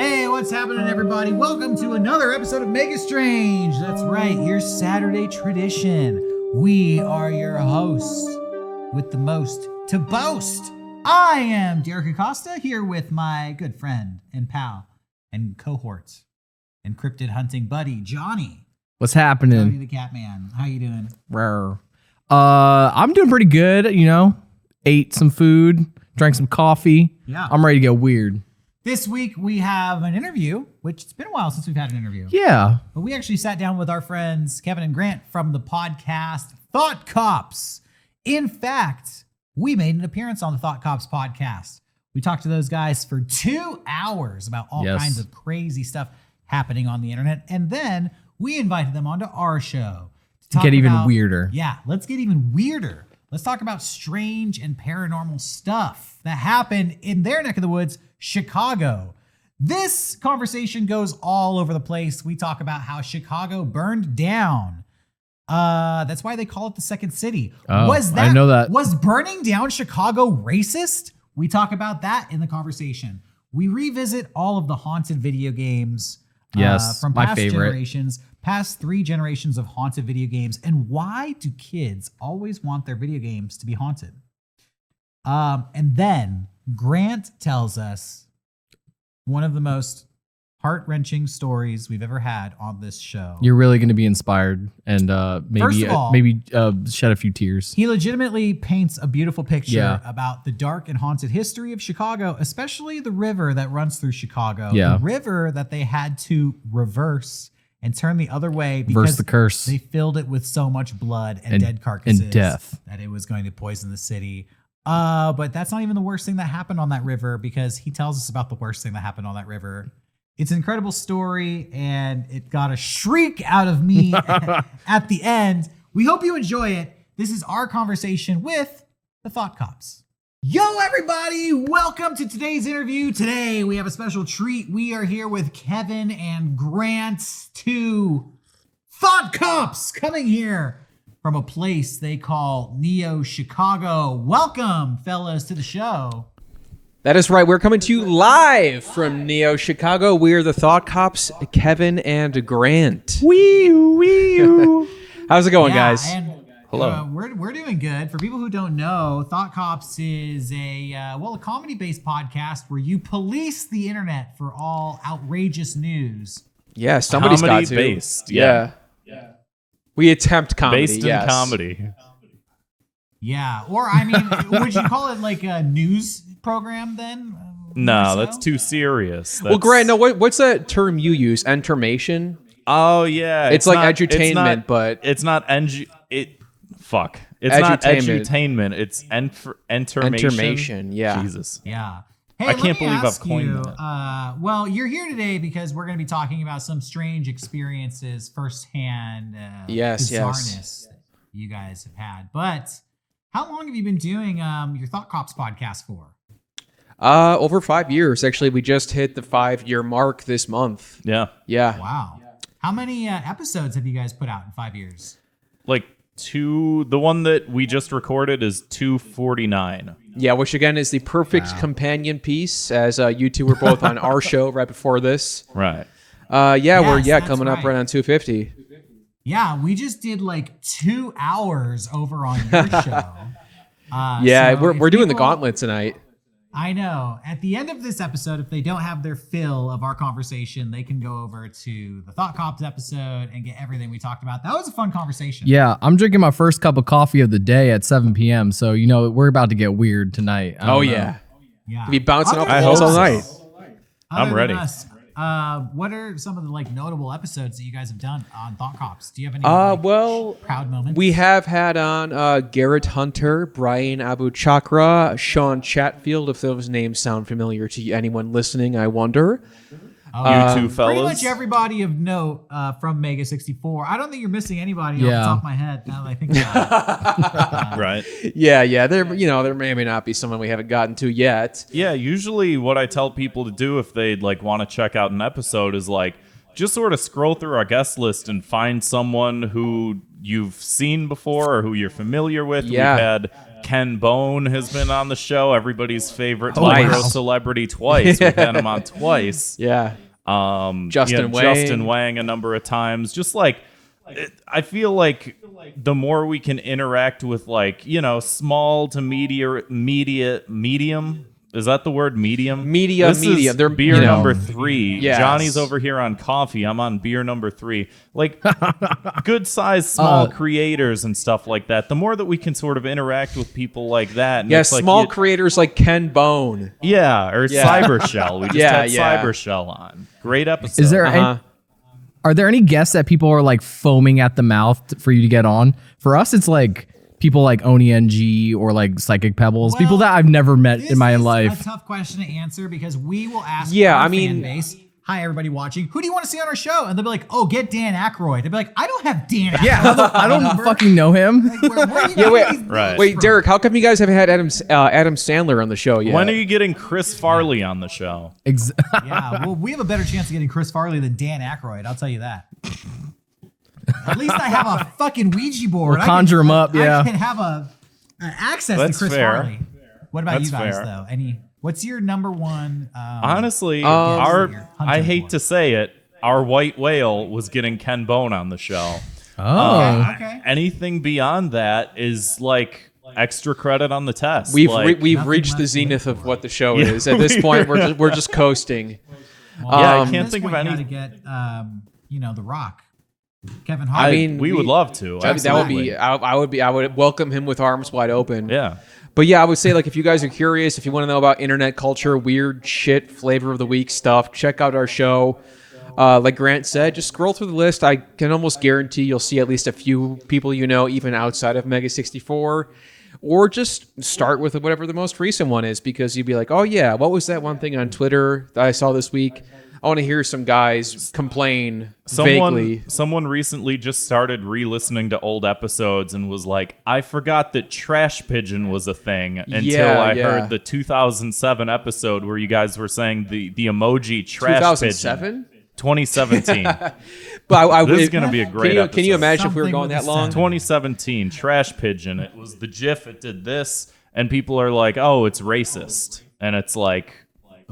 Hey, what's happening, everybody? Welcome to another episode of Mega Strange. That's right, your Saturday tradition. We are your hosts with the most to boast. I am Derek Acosta here with my good friend and pal and cohort and cryptid hunting buddy, Johnny. What's happening? Johnny the Catman. How you doing? Rare. I'm doing pretty good, Ate some food, drank some coffee. Yeah. I'm ready to go weird. This week we have an interview, which it's been a while since we've had an interview. Yeah. But we actually sat down with our friends Kevin and Grant from the podcast Thought Cops. In fact, we made an appearance on the Thought Cops podcast. We talked to those guys for 2 hours about all kinds of crazy stuff happening on the internet. And then we invited them onto our show to talk Get even about, weirder. Yeah, let's get even weirder. Let's talk about strange and paranormal stuff that happened in their neck of the woods, Chicago. This conversation goes all over the place. We talk about how Chicago burned down. That's why they call it the second city. Oh, I didn't know that. Was burning down Chicago racist? We talk about that in the conversation. We revisit all of the haunted video games from my past favorite. generations, past 3 generations of haunted video games, and why do kids always want their video games to be haunted? And then Grant tells us one of the most heart-wrenching stories we've ever had on this show. You're really going to be inspired and First of all, maybe shed a few tears. He legitimately paints a beautiful picture about the dark and haunted history of Chicago, especially the river that runs through Chicago. Yeah. The river that they had to reverse and turn the other way Reverse because the curse. they filled it with so much blood and dead carcasses and death that it was going to poison the city. But that's not even the worst thing that happened on that river, because he tells us about the worst thing that happened on that river. It's an incredible story, and it got a shriek out of me at the end. We hope you enjoy it. This is our conversation with the Thought Cops. Yo, everybody! Welcome to today's interview. Today, we have a special treat. We are here with Kevin and Grant, 2 Thought Cops, coming here from a place they call Neo Chicago. Welcome, fellas, to the show. That is right. We're coming to you live from Neo Chicago. We're the Thought Cops, Kevin and Grant. Wee. How's it going, Yeah, guys? and, Hello. We're doing good. For people who don't know, Thought Cops is a comedy-based podcast where you police the internet for all outrageous news. Yeah, somebody's got to. Comedy-based, Yeah. We attempt comedy. Based in yes. comedy. Yeah, or I mean, would you call it like a news program then? No, More so? that's too serious. Well, Grant, no, what's that term you use? Entermation? Oh yeah, It's like edutainment, but it's not Fuck. It's not Edutainment. edutainment. It's entermation. Entermation, yeah. Jesus. Yeah. Hey, I can't let me believe I've ask coined you, that. well, you're here today because we're going to be talking about some strange experiences firsthand. Yes. Bizarreness that you guys have had. But how long have you been doing your Thought Cops podcast for? Over 5 years. Actually, we just hit the 5-year mark this month. Yeah. Yeah. Wow. How many episodes have you guys put out in 5 years? Like the one that we just recorded is 249. Yeah, which again is the perfect companion piece, as you two were both on our show right before this. Right. We're that's coming up right. right on 250. Yeah, we just did like 2 hours over on your show. Yeah, So we're if doing the people- gauntlet tonight. I know. At the end of this episode, if they don't have their fill of our conversation, they can go over to the Thought Cops episode and get everything we talked about. That was a fun conversation. Yeah, I'm drinking my first cup of coffee of the day at 7 p.m. So, we're about to get weird tonight. I don't know. Yeah. Be bouncing off the I walls hope all so. night. Other I'm than ready. us, what are some of the notable episodes that you guys have done on Thought Cops? Do you have any Well, proud moments? we have had on Garrett Hunter, Brian Abu Chakra, Sean Chatfield, if those names sound familiar to anyone listening, I wonder. You two fellas. Pretty much everybody of note from Mega 64. I don't think you're missing anybody off the Yeah. top of my head now that I think about it. Right. Yeah, there may or may not be someone we haven't gotten to yet. Yeah, usually what I tell people to do if they'd want to check out an episode is just sort of scroll through our guest list and find someone who you've seen before or who you're familiar with. Yeah. We've had Ken Bone has been on the show, everybody's favorite Twice. micro celebrity twice. We've had him on twice. Yeah. Justin Wang a number of times. Just like I feel like the more we can interact with like, small to medium. Is that the word? Medium? Medium. They're beer number 3. Yes. Johnny's over here on coffee. I'm on beer number 3. Like good sized small creators and stuff like that. The more that we can sort of interact with people like that. And Yeah, it's like small creators like Ken Bone. Yeah, or Cybershell. We just had yeah. Cybershell on. Great episode. Is there Uh-huh. are there any guests that people are like foaming at the mouth for you to get on? For us, it's like people like Oni NG or like Psychic Pebbles, people that I've never met in my life. It's a tough question to answer because we will ask Yeah, our I mean- fan base, hi everybody watching, who do you want to see on our show? And they'll be like, oh, get Dan Aykroyd. They'll be like, I don't have Dan Aykroyd. Yeah, I don't fucking know him. Like, where are you Yeah, getting wait. these Right. names Wait, from? Derek, how come you guys haven't had Adam Sandler on the show yet? When are you getting Chris Farley on the show? Yeah, well, we have a better chance of getting Chris Farley than Dan Aykroyd. I'll tell you that. At least I have a fucking Ouija board. We'll conjure him up, I yeah. can have access That's to Chris fair. Farley. What about That's you guys fair. though? What's your number one? Honestly, Hunter I hate one. to say it, our white whale was getting Ken Bone on the show. Oh. Okay. Anything beyond that is like extra credit on the test. We've like, we've reached left the to zenith wait of for. what the show is. At this point, we're just coasting. Well, Yeah, I at can't this think of point, any- You gotta get, The Rock, Kevin Hart. I mean, we would love to. that would absolutely. be. I would welcome him with arms wide open. Yeah. But yeah, I would say like if you guys are curious, if you want to know about internet culture, weird shit, flavor of the week stuff, check out our show. Like Grant said, just scroll through the list. I can almost guarantee you'll see at least a few people you know, even outside of Mega 64. Or just start with whatever the most recent one is, because you'd be like, oh yeah, what was that one thing on Twitter that I saw this week? I want to hear some guys complain vaguely. Someone recently just started re-listening to old episodes and was like, I forgot that Trash Pigeon was a thing until I heard the 2007 episode where you guys were saying the emoji Trash 2007? Pigeon. 2017. But This is going to be a great episode. Can you imagine if we were Something going with that a long? 2017 Trash Pigeon. It was the GIF. It did this, and people are like, "Oh, it's racist," and it's like,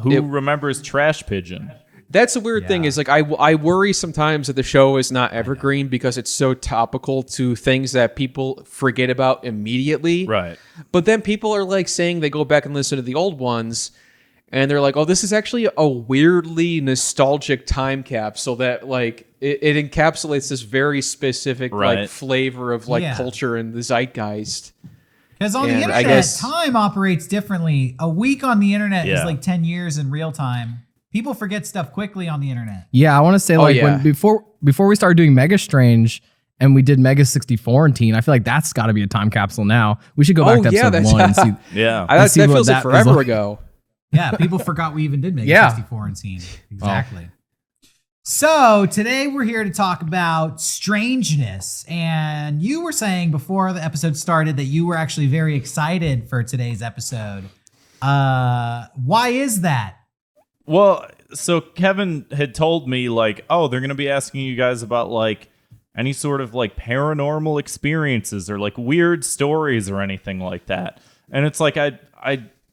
who remembers Trash Pigeon? That's the weird thing is like I worry sometimes that the show is not evergreen because it's so topical to things that people forget about immediately. Right. But then people are like saying they go back and listen to the old ones and they're like, oh, this is actually a weirdly nostalgic time capsule that like it encapsulates this very specific Right. like flavor of like Yeah. culture and the zeitgeist. Because on the And I internet, guess- time operates differently. A week on the internet is Yeah. like 10 years in real time. People forget stuff quickly on the internet. Yeah, I want to say like yeah. when before we started doing Mega Strange and we did Mega 64 and Teen, I feel like that's got to be a time capsule now. We should go back to episode 1 and see. Yeah. Let's see That what feels like that was forever like. ago. Yeah, people forgot we even did Mega Yeah. 64 and Teen. Exactly. So today we're here to talk about strangeness. And you were saying before the episode started that you were actually very excited for today's episode. Why is that? Well, so Kevin had told me like, oh, they're going to be asking you guys about like any sort of like paranormal experiences or like weird stories or anything like that. And it's like I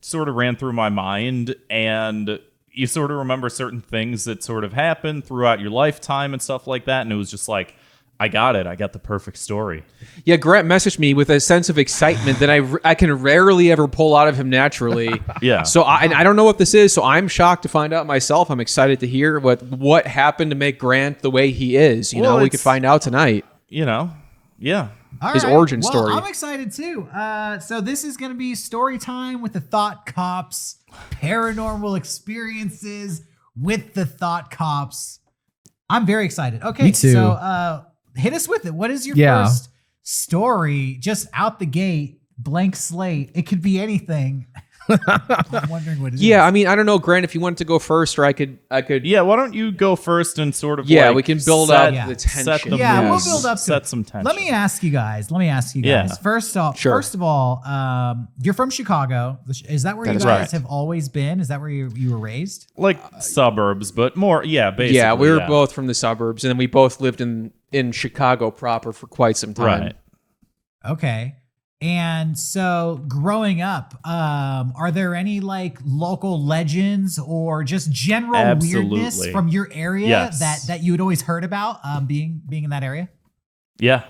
sort of ran through my mind, and you sort of remember certain things that sort of happened throughout your lifetime and stuff like that. And it was just like, I got it. I got the perfect story. Yeah, Grant messaged me with a sense of excitement that I can rarely ever pull out of him naturally. Yeah. So I don't know what this is. So I'm shocked to find out myself. I'm excited to hear what happened to make Grant the way he is. You Well, know, we could it's- find out tonight. You know, yeah. All His right. origin Well, story. I'm excited too. So this is going to be story time with the Thought Cops, paranormal experiences with the Thought Cops. I'm very excited. Okay, Me too. so hit us with it. What is your first story? Just out the gate, blank slate. It could be anything. I'm wondering what it is. Yeah, I mean, I don't know, Grant, if you wanted to go first, or I could. Yeah, why don't you go first and sort of Yeah, like we can build set- up the set tension. the Yeah, we'll mood, build up to set it. some tension. Let me ask you guys. Yeah. First off, Sure. first of all, you're from Chicago. Is that where That you is guys right. have always been? Is that where you were raised? like suburbs, but more basically. Yeah, we were yeah. both from the suburbs, and then we both lived in Chicago proper for quite some time. right. Okay. And so growing up, are there any like local legends or just general weirdness Absolutely. from your area Yes. that you had always heard about being in that area? Yeah.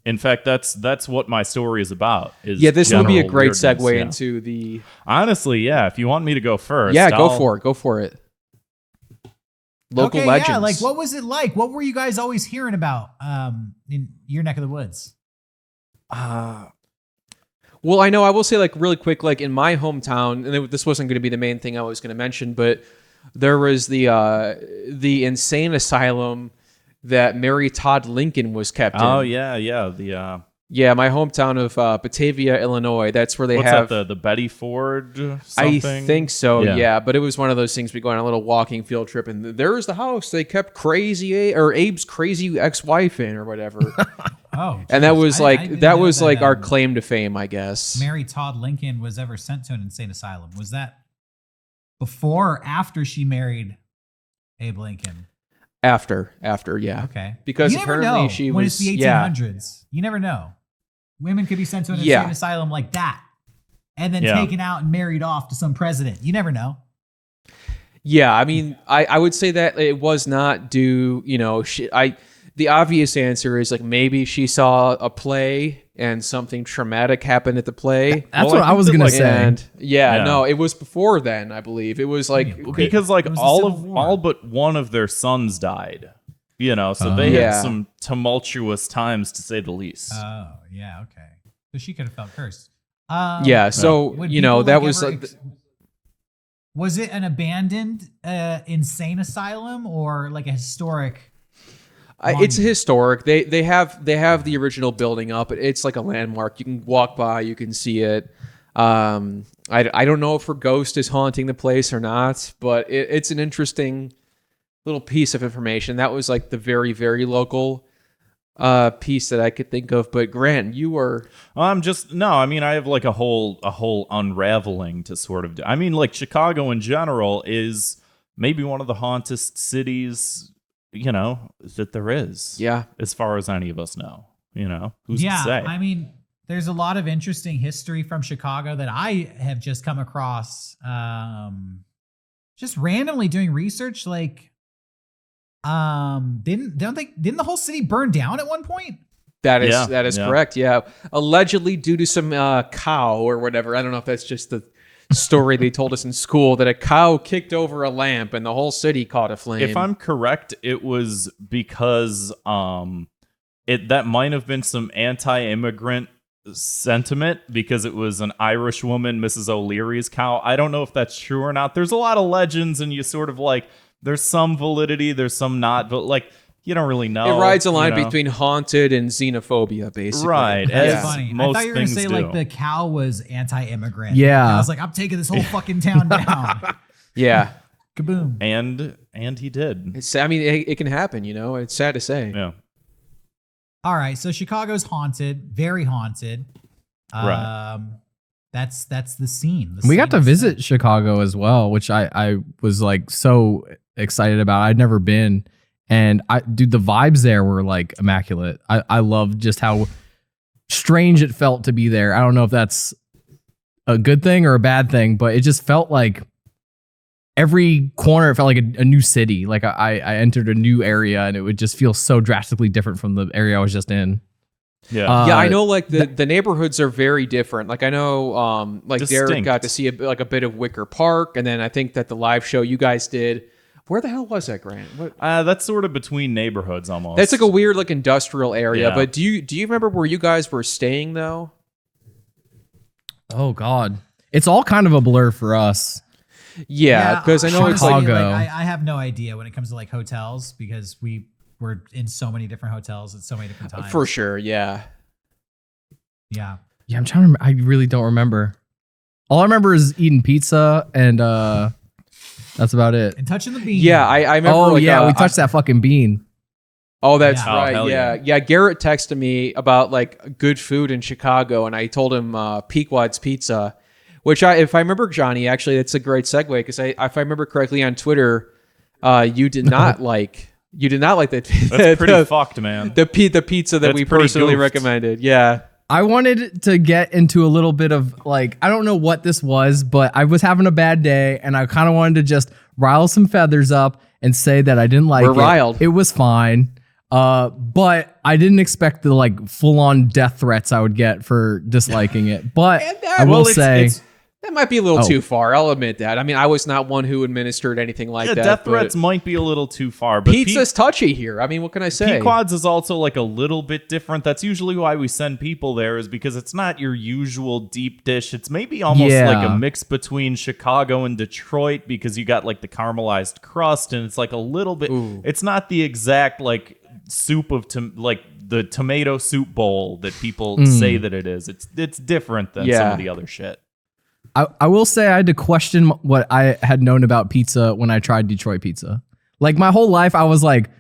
In fact, that's what my story is about. Is Yeah, this would be a general great weirdness, segue yeah. into the. Honestly, yeah. If you want me to go first, Yeah, go I'll- for it. Go for it. Local Okay, legends. yeah, like what was it like? What were you guys always hearing about in your neck of the woods? Well, I know I will say like really quick, like in my hometown, and this wasn't going to be the main thing I was going to mention, but there was the insane asylum that Mary Todd Lincoln was kept in. Oh yeah. The Yeah, my hometown of Batavia, Illinois. That's where they what's have. that? The Betty Ford I something? think so, Yeah. yeah. But it was one of those things. We go on a little walking field trip, and there's the house they kept Abe's crazy ex-wife in, or whatever. Oh, And that geez. was I like didn't that know was like our um, claim to fame, I guess. Mary Todd Lincoln was ever sent to an insane asylum. Was that before or after she married Abe Lincoln? After, yeah. Okay. Because you never apparently know she when was- it's the yeah. 1800s. You never know. Women could be sent to an Yeah. insane asylum like that, and then Yeah. taken out and married off to some president. You never know. Yeah, I mean, I would say that it was not due. The obvious answer is like maybe she saw a play and something traumatic happened at the play. That's Well, what I I think was that, gonna like- say. And Yeah. no, it was before then, I believe. It was like Because like It was the all Civil of War. all but one of their sons died. So they Yeah. had some tumultuous times to say the least. Oh, yeah, okay. So she could have felt cursed. yeah. So would you know people, that like, was ever like, was it an abandoned insane asylum or like a historic? it's historic. They have the original building up. It's like a landmark. You can walk by. You can see it. I don't know if her ghost is haunting the place or not, but it's an interesting little piece of information. That was like the very, very local piece that I could think of. But Grant, you were I'm just no. I mean, I have like a whole unraveling to sort of do. I mean, like Chicago in general is maybe one of the hauntest cities, that there is. yeah. As far as any of us know, who's Yeah, to say? I mean, there's a lot of interesting history from Chicago that I have just come across, just randomly doing research. Like, didn't the whole city burn down at one point? That is Yeah. correct. Yeah, allegedly due to some cow or whatever. I don't know if that's just the story they told us in school that a cow kicked over a lamp and the whole city caught aflame. If I'm correct, it was because that might have been some anti-immigrant sentiment because it was an Irish woman, Mrs. O'Leary's cow. I don't know if that's true or not. There's a lot of legends, and you sort of like there's some validity, there's some not, but like you don't really know. it rides a line you know? between haunted and xenophobia, basically. Right. That's As funny. I most thought you were gonna things say do. like the cow was anti-immigrant. Yeah. And I was like, I'm taking this whole fucking town down. Yeah, Kaboom. and he did. it can happen. It's sad to say. Yeah. All right, so Chicago's haunted, very haunted. Right. That's the scene. We got to visit Chicago as well, which I was like so excited about. I'd never been. And the vibes there were like immaculate. I love just how strange it felt to be there. I don't know if that's a good thing or a bad thing, but it just felt like every corner, it felt like a new city. Like I entered a new area and it would just feel so drastically different from the area I was just in. Yeah. Yeah, I know. Like the neighborhoods are very different. Like I know, like Derek Distinct. got to see a bit of Wicker Park, and then I think that the live show you guys did. Where the hell was that, Grant? What? That's sort of between neighborhoods almost. That's like a weird like industrial area. Yeah. But do you remember where you guys were staying though? Oh God. It's all kind of a blur for us. Yeah, because I know it's like Chicago. I have no idea when it comes to like hotels because we were in so many different hotels at so many different times. for sure. Yeah. Yeah. Yeah, I'm trying to remember. I really don't remember. All I remember is eating pizza, and that's about it. And touching the bean. Yeah, I remember. Oh like, yeah, we touched that fucking bean. Oh, that's Yeah. Oh, right. hell Yeah. yeah. yeah. Garrett texted me about like good food in Chicago, and I told him Pequod's Pizza, which if I remember, Johnny, actually, that's a great segue because if I remember correctly on Twitter, you did not like the That's pretty fucked, man. the pizza that That's we pretty personally goofed. recommended. Yeah. I wanted to get into a little bit of like, I don't know what this was, but I was having a bad day and I kind of wanted to just rile some feathers up and say that I didn't like We're it. riled. It was fine. But I didn't expect the like full on death threats I would get for disliking it. But And that- I will well, say, That might be a little Oh. too far. I'll admit that. I mean, I was not one who administered anything like Yeah, that. death but threats might be a little too far, but Pizza's touchy here. I mean, what can I say? Pequod's is also like a little bit different. That's usually why we send people there, is because it's not your usual deep dish. It's maybe almost Yeah. like a mix between Chicago and Detroit, because you got like the caramelized crust, and it's like a little bit. Ooh. It's not the exact like soup of like the tomato soup bowl that people say that it is. It's different than some Yeah. of the other shit. I will say I had to question what I had known about pizza when I tried Detroit pizza. Like my whole life, I was like,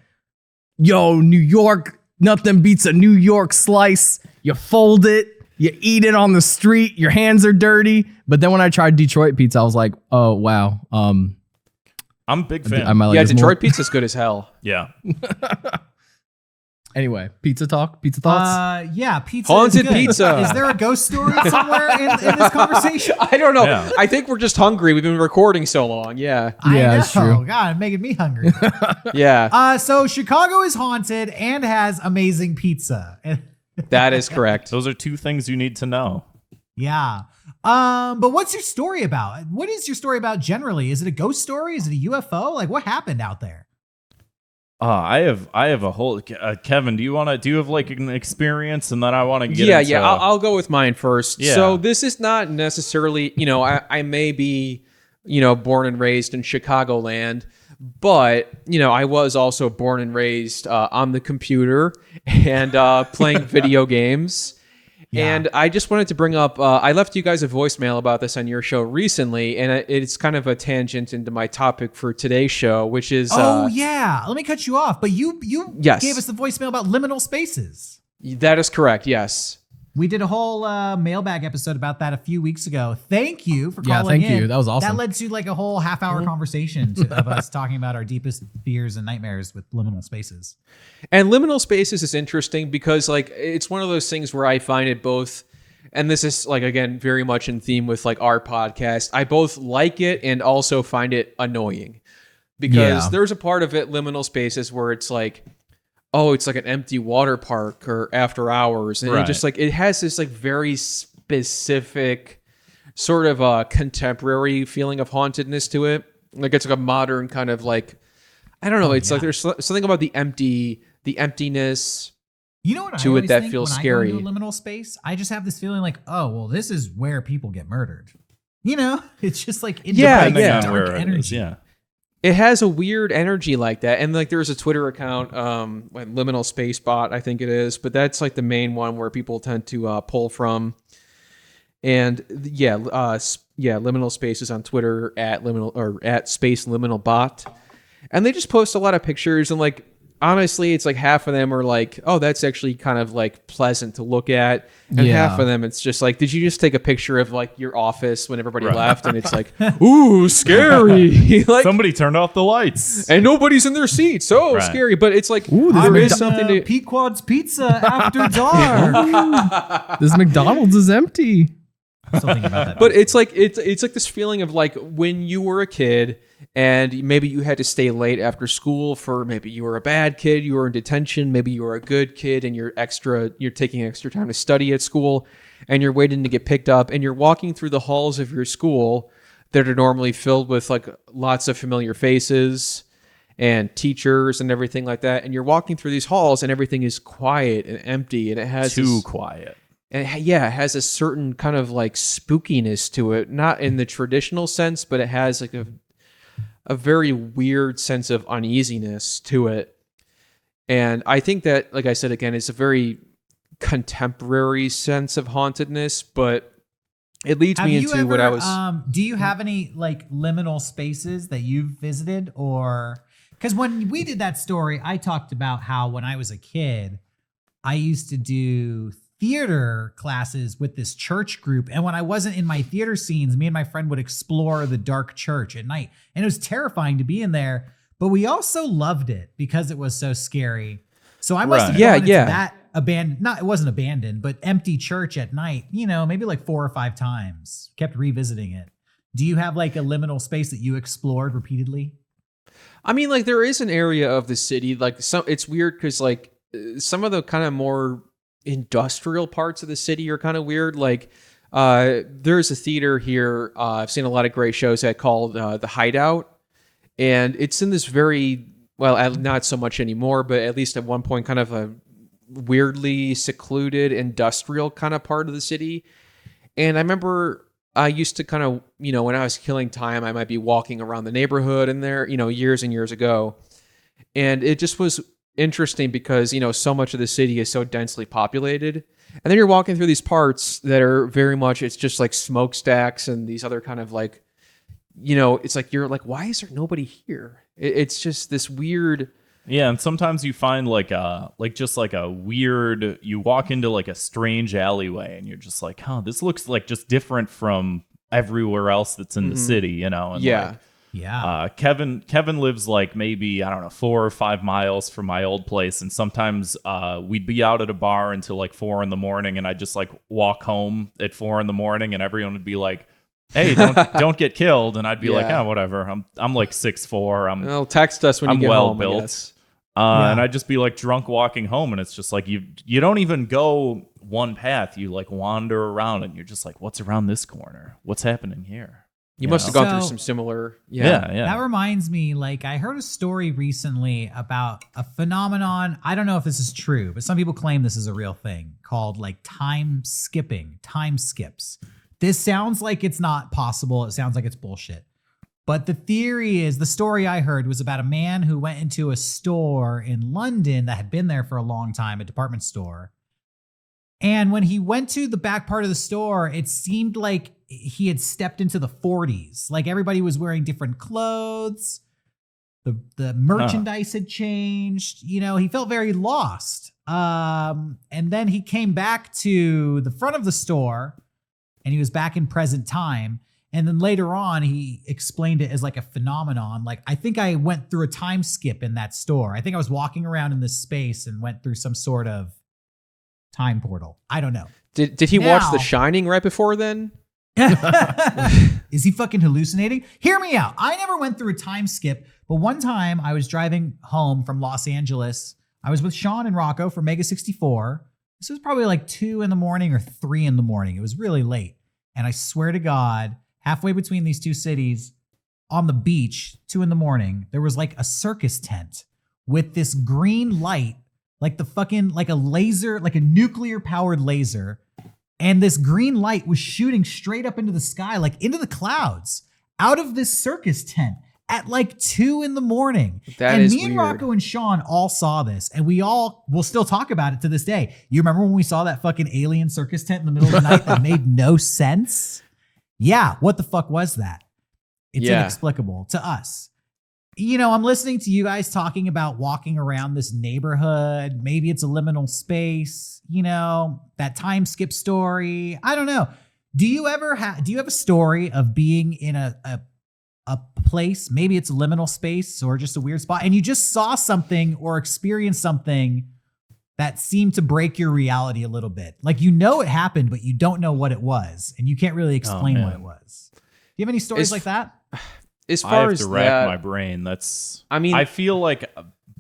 yo, New York, nothing beats a New York slice. You fold it, you eat it on the street, your hands are dirty. But then when I tried Detroit pizza, I was like, oh, wow. I'm a big fan. I might like Yeah, this more. Detroit pizza's good as hell. Yeah. Anyway, pizza talk, pizza thoughts. Yeah, pizza. Haunted is good. pizza. Is there a ghost story somewhere in this conversation? I don't know. Yeah. I think we're just hungry. We've been recording so long. Yeah. Yeah, I know. that's true. God, making me hungry. Yeah. So Chicago is haunted and has amazing pizza. That is correct. Those are two things you need to know. Yeah. But what's your story about? What is your story about generally? Is it a ghost story? Is it a UFO? Like what happened out there? I have a whole Kevin. Do you have like an experience, and then I want to get Yeah, into, yeah. I'll go with mine first. Yeah. So this is not necessarily, I may be, born and raised in Chicagoland, but, I was also born and raised on the computer and playing video games. Yeah. And I just wanted to bring up, I left you guys a voicemail about this on your show recently, and it's kind of a tangent into my topic for today's show, which is... Yeah. Let me cut you off. But you Yes. gave us the voicemail about liminal spaces. That is correct, yes. We did a whole mailbag episode about that a few weeks ago. Thank you for Yeah, calling thank in. you. That was awesome. That led to like a whole half-hour conversation of us talking about our deepest fears and nightmares with liminal spaces. And liminal spaces is interesting because like it's one of those things where I find it both, and this is like again very much in theme with like our podcast, I both like it and also find it annoying. Because Yeah. there's a part of it, liminal spaces, where it's like, oh, it's like an empty water park or after hours. And it Right. just like it has this like very specific sort of a contemporary feeling of hauntedness to it. Like it's like a modern kind of like, I don't know. It's like there's something about the emptiness. You know what To I it always that think feels when scary. I go into a liminal space? I just have this feeling like, oh, well, this is where people get murdered. It's just like Yeah, independent, yeah. on dark where it energy. is, yeah. It has a weird energy like that. And like there's a Twitter account, like Liminal Space Bot, I think it is, but that's like the main one where people tend to pull from. And Liminal Spaces on Twitter at liminal or at Space Liminal Bot. And they just post a lot of pictures, and like honestly, it's like half of them are like, oh, that's actually kind of like pleasant to look at. And Yeah. half of them it's just like, did you just take a picture of like your office when everybody left? And it's like, ooh, scary. Like Somebody turned off the lights. and nobody's in their seats. So Right. scary. But it's like Ooh, there I'm is in, something to Pequod's Pizza after dark. This McDonald's is empty. Something about that. but it's like this feeling of like when you were a kid and maybe you had to stay late after school for maybe you were a bad kid, you were in detention, maybe you were a good kid and you're taking extra time to study at school and you're waiting to get picked up and you're walking through the halls of your school that are normally filled with like lots of familiar faces and teachers and everything like that, and you're walking through these halls and everything is quiet and empty and it has Too this- quiet. and it has a certain kind of like spookiness to it, not in the traditional sense, but it has like a very weird sense of uneasiness to it. And I think that, like I said again, it's a very contemporary sense of hauntedness, but it leads me into what I was. Do you have any like liminal spaces that you've visited, or because when we did that story, I talked about how when I was a kid, I used to do theater classes with this church group, and when I wasn't in my theater scenes, me and my friend would explore the dark church at night, and it was terrifying to be in there. But we also loved it because it was so scary. So I must have Yeah, gone into yeah. that abandoned, not it wasn't abandoned, but empty church at night, maybe like 4 or 5 times, kept revisiting it. Do you have like a liminal space that you explored repeatedly? I mean, like there is an area of the city, like it's weird because like some of the kind of more industrial parts of the city are kind of weird. Like there's a theater here. I've seen a lot of great shows at called The Hideout. And it's in this very, well, not so much anymore, but at least at one point kind of a weirdly secluded industrial kind of part of the city. And I remember I used to kind of, when I was killing time, I might be walking around the neighborhood in there, years and years ago. And it just was interesting because, so much of the city is so densely populated. And then you're walking through these parts that are very much, it's just like smokestacks and these other kind of like, it's like, you're like, why is there nobody here? It's just this weird. Yeah, and sometimes you find like a weird, you walk into like a strange alleyway and you're just like, this looks like just different from everywhere else that's in the city, And Yeah. Kevin lives like maybe, I don't know, 4 or 5 miles from my old place, and sometimes we'd be out at a bar until like 4 a.m, and I'd just like walk home at 4 a.m, and everyone would be like, hey, don't get killed, and I'd be like, whatever. I'm like 6'4". Well, text us when you I'm get well home. built. I guess. And I'd just be like drunk walking home, and it's just like you don't even go one path. You like wander around, and you're just like, what's around this corner? What's happening here? You must have gone through So- some similar. Yeah. That reminds me, like, I heard a story recently about a phenomenon. I don't know if this is true, but some people claim this is a real thing called like time skips. This sounds like it's not possible. It sounds like it's bullshit. But the theory is, the story I heard was about a man who went into a store in London that had been there for a long time, a department store. And when he went to the back part of the store, it seemed like he had stepped into the 40s. Like everybody was wearing different clothes. The merchandise had changed. He felt very lost. And then he came back to the front of the store and he was back in present time. And then later on, he explained it as like a phenomenon. Like, I think I went through a time skip in that store. I think I was walking around in this space and went through some sort of time portal. I don't know. Did he watch Now- The Shining right before then? Is he fucking hallucinating? Hear me out. I never went through a time skip, but one time I was driving home from Los Angeles. I was with Sean and Rocco for Mega 64. This was probably like 2 a.m. or 3 a.m. It was really late. And I swear to God, halfway between these two cities on the beach, 2 a.m, there was like a circus tent with this green light, like like a laser, like a nuclear powered laser. And this green light was shooting straight up into the sky, like into the clouds, out of this circus tent at like 2 a.m. That and is me and weird. Rocco and Sean all saw this, and we all will still talk about it to this day. You remember when we saw that fucking alien circus tent in the middle of the night that made no sense? Yeah, what the fuck was that? It's inexplicable to us. I'm listening to you guys talking about walking around this neighborhood. Maybe it's a liminal space, that time skip story. I don't know. Do you have a story of being in a place, maybe it's a liminal space or just a weird spot, and you just saw something or experienced something that seemed to break your reality a little bit? Like, it happened, but you don't know what it was, and you can't really explain what it was. Do you have any stories like that? As I far have as to rack that, my brain. I feel like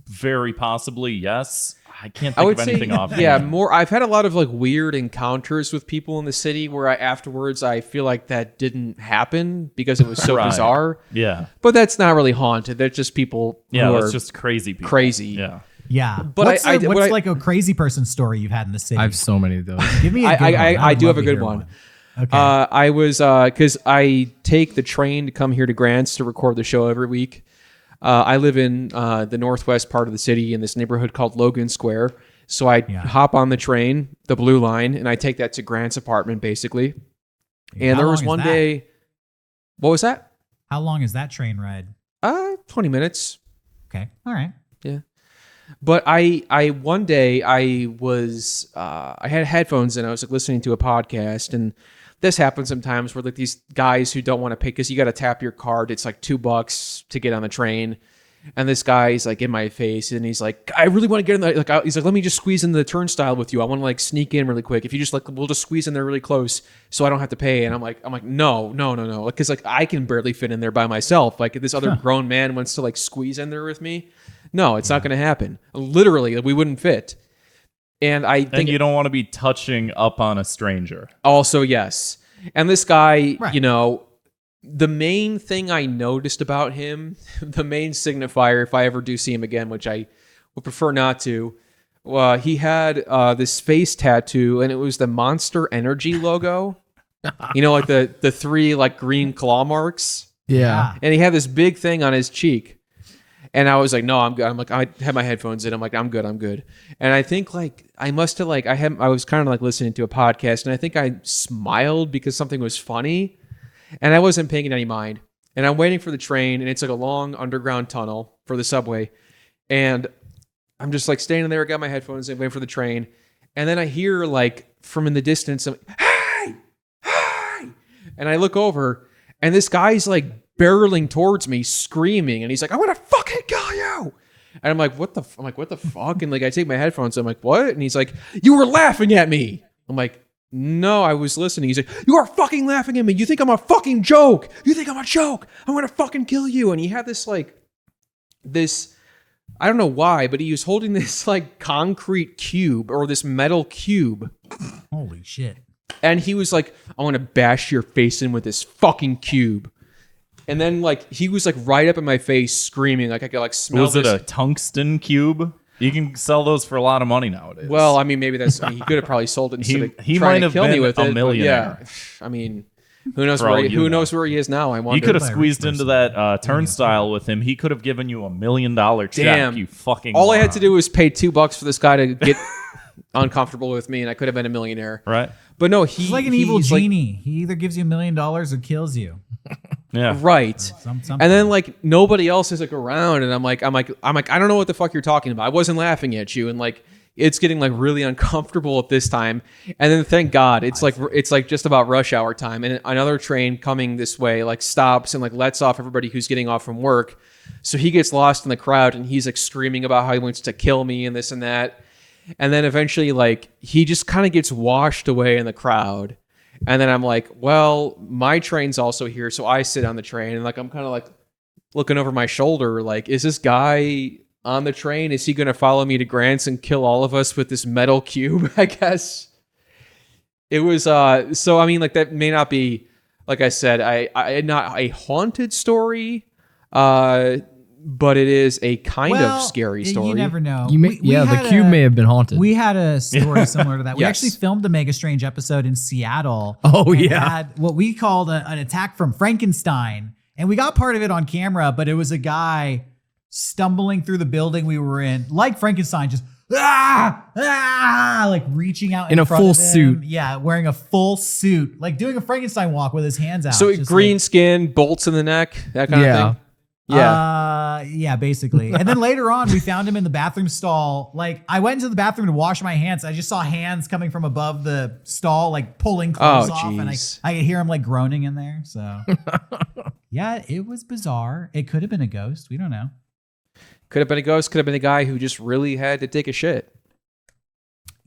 very possibly yes. I can't I think would of say, anything off. more. I've had a lot of like weird encounters with people in the city where afterwards I feel like that didn't happen because it was so Right. bizarre. Yeah. But that's not really haunted. They're just people Yeah. who That's are just crazy people. crazy. Yeah. Yeah. But what's I- what's what I- like a crazy person story you've had in the city? I have so many of those. Give me a good one. I would do love have a to good hear one. Okay. I was because I take the train to come here to Grants to record the show every week. I live in the northwest part of the city in this neighborhood called Logan Square. So I hop on the train, the blue line, and I take that to Grant's apartment basically. And How there was long is one that? day. What was that? How long is that train ride? 20 minutes. Okay. All right. Yeah. But I one day I was I had headphones and I was like listening to a podcast, and this happens sometimes where like these guys who don't want to pay because you got to tap your card. It's like $2 to get on the train, and this guy's like in my face and he's like, I really want to get in the he's like, let me just squeeze in the turnstile with you. I want to like sneak in really quick. If you just like, we'll just squeeze in there really close so I don't have to pay. And I'm like, no, because like I can barely fit in there by myself. Like if this other grown man wants to like squeeze in there with me, no, it's not going to happen. Literally, we wouldn't fit. And I think And you don't want to be touching up on a stranger. also, yes. And this guy, Right. you know, the main thing I noticed about him, the main signifier, if I ever do see him again, which I would prefer not to, he had this face tattoo, and it was the Monster Energy logo. You know, like the three like green claw marks. Yeah. And he had this big thing on his cheek. And I was like, no, I'm good. I'm like, I had my headphones in. I'm like, I'm good. And I think like I must have like I was kind of like listening to a podcast, and I think I smiled because something was funny, and I wasn't paying it any mind. And I'm waiting for the train, and it's like a long underground tunnel for the subway, and I'm just like standing there, I got my headphones in, waiting for the train, and then I hear like from in the distance, I'm like, hey, and I look over, and this guy's like barreling towards me, screaming, and he's like, "I'm gonna fucking kill you!" And I'm like, "What the?" I'm like, "What the fuck?" And like, I take my headphones. I'm like, "What?" And he's like, "You were laughing at me." I'm like, "No, I was listening." He's like, "You are fucking laughing at me. You think I'm a fucking joke? You think I'm a joke? I'm gonna fucking kill you." And he had this like, this. I don't know why, but he was holding this like concrete cube or this metal cube. Holy shit. And he was like, I want to bash your face in with this fucking cube. And then like he was like right up in my face screaming, like I could like smell Was it this. a tungsten cube? You can sell those for a lot of money nowadays. Well, I mean, maybe that's he could have probably sold it instead of He trying might to have kill me been with a it. but millionaire. Yeah, I mean, who knows For where all he, you who know. knows where he is now? I wonder. You could have By a rich squeezed into person. that turnstile with him. He could have given you $1 million check. Damn. You fucking. All I had to moron. do was pay $2 for this guy to get uncomfortable with me, and I could have been a millionaire. Right. But no, He's like an evil he's like- genie. He either gives you $1 million or kills you. Yeah. right. Something. And then like nobody else is like around, and I'm like, I don't know what the fuck you're talking about. I wasn't laughing at you, and like it's getting like really uncomfortable at this time. And then thank God it's like just about rush hour time, and another train coming this way like stops and like lets off everybody who's getting off from work. So he gets lost in the crowd, and he's like screaming about how he wants to kill me and this and that. And then eventually like he just kind of gets washed away in the crowd. And then I'm like, well, my train's also here. So I sit on the train, and like I'm kind of like looking over my shoulder, like, is this guy on the train? Is he going to follow me to Grants and kill all of us with this metal cube? I guess it was. So I mean, like that may not be, like I said, I not a haunted story, but it is a kind of scary story. You never know. The cube may have been haunted. We had a story similar to that. We Yes. actually filmed a Mega Strange episode in Seattle. Oh, and yeah. had what we called an attack from Frankenstein. And we got part of it on camera, but it was a guy stumbling through the building we were in, like Frankenstein, just like reaching out In a front full of him. suit. Yeah, wearing a full suit, like doing a Frankenstein walk with his hands out. So just green like- skin, bolts in the neck, that kind Yeah. of thing. Yeah. Yeah, basically. And then later on, we found him in the bathroom stall. Like, I went into the bathroom to wash my hands. I just saw hands coming from above the stall, like pulling clothes Oh, off. And jeez. I could hear him like groaning in there. So, yeah, it was bizarre. It could have been a ghost. We don't know. Could have been a ghost. Could have been a guy who just really had to take a shit.